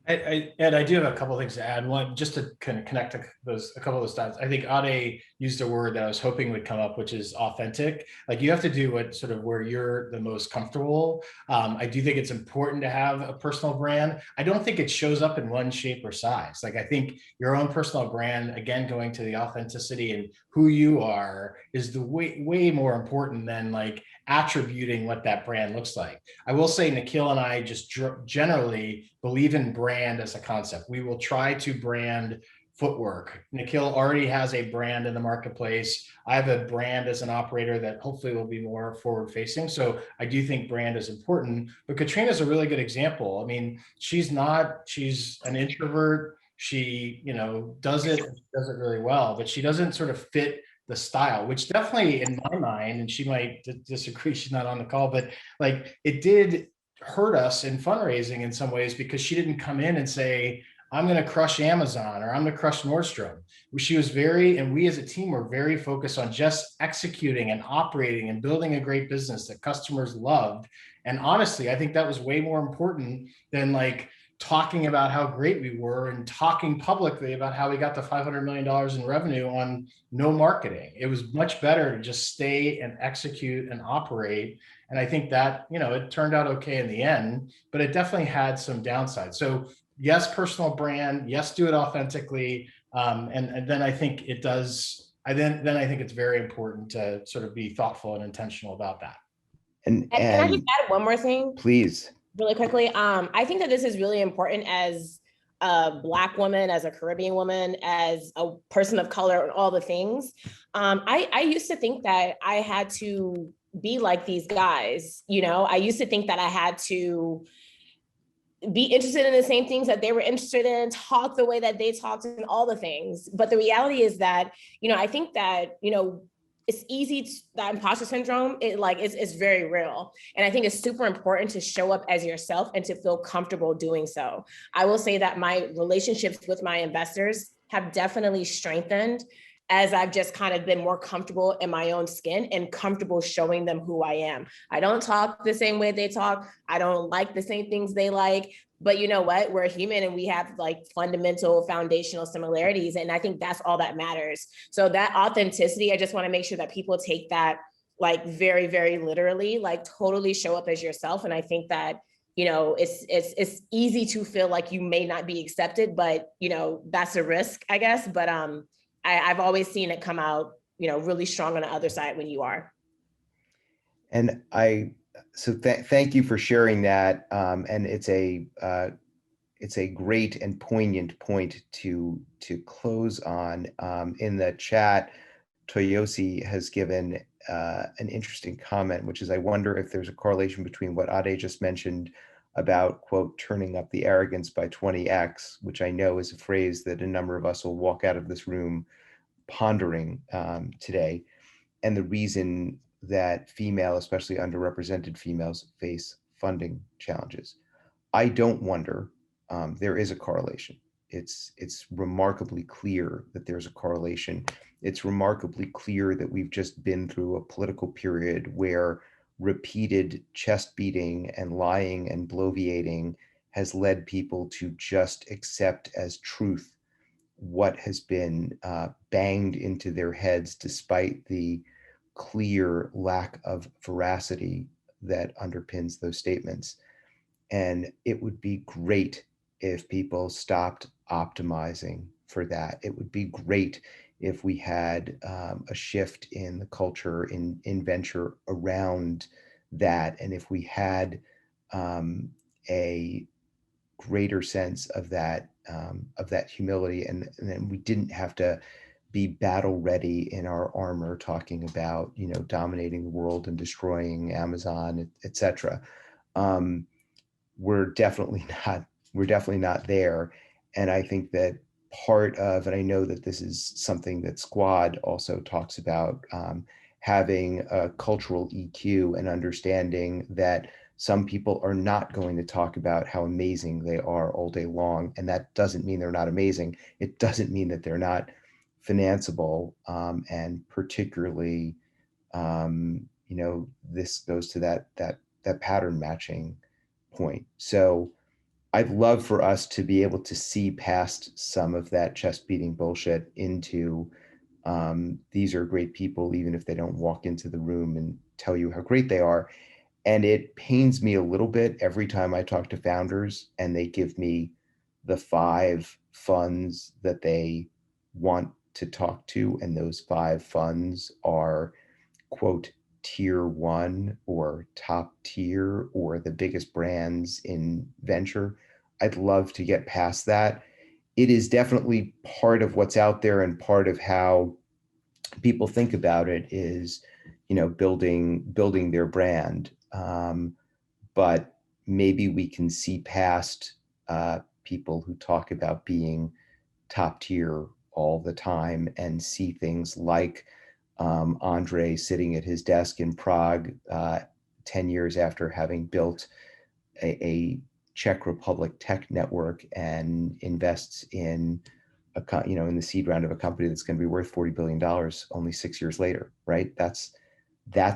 Ed, I do have a couple of things to add. One, just to kind of connect a couple of those dots. I think Ade used a word that I was hoping would come up, which is authentic. Like you have to do what sort of where you're the most comfortable. I do think it's important to have a personal brand. I don't think it shows up in one shape or size. Like I think your own personal brand, again, going to the authenticity and who you are is the way more important than like attributing what that brand looks like. I will say Nikhil and I just generally believe in brand as a concept. We will try to brand footwork. Nikhil already has a brand in the marketplace. I have a brand as an operator that hopefully will be more forward facing. So I do think brand is important, but Katrina is a really good example. I mean, she's an introvert. She, does it really well, but she doesn't sort of fit the style, which definitely in my mind, and she might disagree, she's not on the call, but like it did hurt us in fundraising in some ways because she didn't come in and say, I'm going to crush Amazon or I'm going to crush Nordstrom. She was and we as a team were very focused on just executing and operating and building a great business that customers loved. And honestly, I think that was way more important than like talking about how great we were and talking publicly about how we got to $500 million in revenue on no marketing. It was much better to just stay and execute and operate. And I think that, it turned out okay in the end, but it definitely had some downsides. So yes, personal brand, yes, do it authentically. And then I think it does, then I think it's very important to sort of be thoughtful and intentional about that.
And can I just add one more thing?
Please.
Really quickly. I think that this is really important as a Black woman, as a Caribbean woman, as a person of color, and all the things. I used to think that I had to be like these guys. I used to think that I had to be interested in the same things that they were interested in, talk the way that they talked, and all the things. But the reality is that, I think that, it's easy that imposter syndrome, it's very real. And I think it's super important to show up as yourself and to feel comfortable doing so. I will say that my relationships with my investors have definitely strengthened as I've just kind of been more comfortable in my own skin and comfortable showing them who I am. I don't talk the same way they talk. I don't like the same things they like. But you know what? We're human and we have like fundamental foundational similarities. And I think that's all that matters. So that authenticity, I just want to make sure that people take that like very, very literally, like totally show up as yourself. And I think that, it's easy to feel like you may not be accepted, but that's a risk, I guess. But I've always seen it come out, really strong on the other side when you are.
And thank you for sharing that. And it's a great and poignant point to close on. In the chat, Toyosi has given an interesting comment, which is, I wonder if there's a correlation between what Ade just mentioned about, quote, turning up the arrogance by 20x, which I know is a phrase that a number of us will walk out of this room pondering today, and the reason that especially underrepresented females, face funding challenges. I don't wonder. There is a correlation. It's remarkably clear that there's a correlation. It's remarkably clear that we've just been through a political period where repeated chest beating and lying and bloviating has led people to just accept as truth what has been banged into their heads, despite the clear lack of veracity that underpins those statements. And it would be great if people stopped optimizing for that. It would be great if we had a shift in the culture in venture around that, and if we had a greater sense of that humility, and then we didn't have to be battle ready in our armor talking about dominating the world and destroying Amazon, etc. We're definitely not there. And I think that part of, and I know that this is something that Squad also talks about, having a cultural EQ and understanding that some people are not going to talk about how amazing they are all day long. And that doesn't mean they're not amazing. It doesn't mean that they're not financeable. And particularly, this goes to that pattern matching point. So I'd love for us to be able to see past some of that chest beating bullshit into these are great people, even if they don't walk into the room and tell you how great they are. And it pains me a little bit every time I talk to founders and they give me the 5 funds that they want to talk to. And those 5 funds are, quote, tier 1 or top tier or the biggest brands in venture. I'd love to get past that. It is definitely part of what's out there, and part of how people think about it is, building their brand. But maybe we can see past people who talk about being top tier all the time and see things like Andre sitting at his desk in Prague 10 years after having built a Czech Republic tech network and invests in in the seed round of a company that's going to be worth $40 billion only 6 years later, right? That's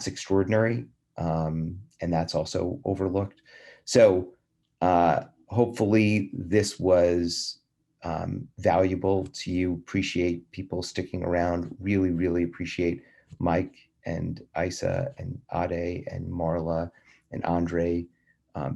extraordinary. And that's also overlooked. So hopefully this was valuable to you. Appreciate people sticking around. Really, really appreciate Mike and Isa and Ade and Marla and Andre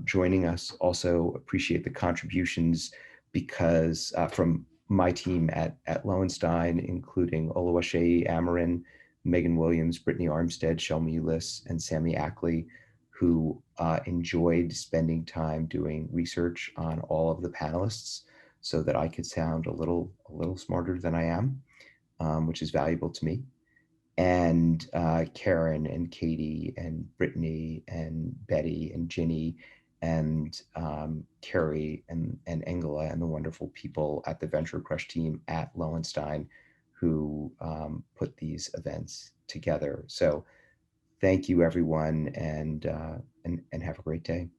joining us. Also appreciate the contributions because from my team at Lowenstein, including Oluwaseyi Amarin, Megan Williams, Brittany Armstead, Shelmy Ulis, and Sammy Ackley, who enjoyed spending time doing research on all of the panelists so that I could sound a little smarter than I am, which is valuable to me. And Karen and Katie and Brittany and Betty and Ginny and Carrie and Engela and the wonderful people at the Venture Crush team at Lowenstein who put these events together. So thank you, everyone, and have a great day.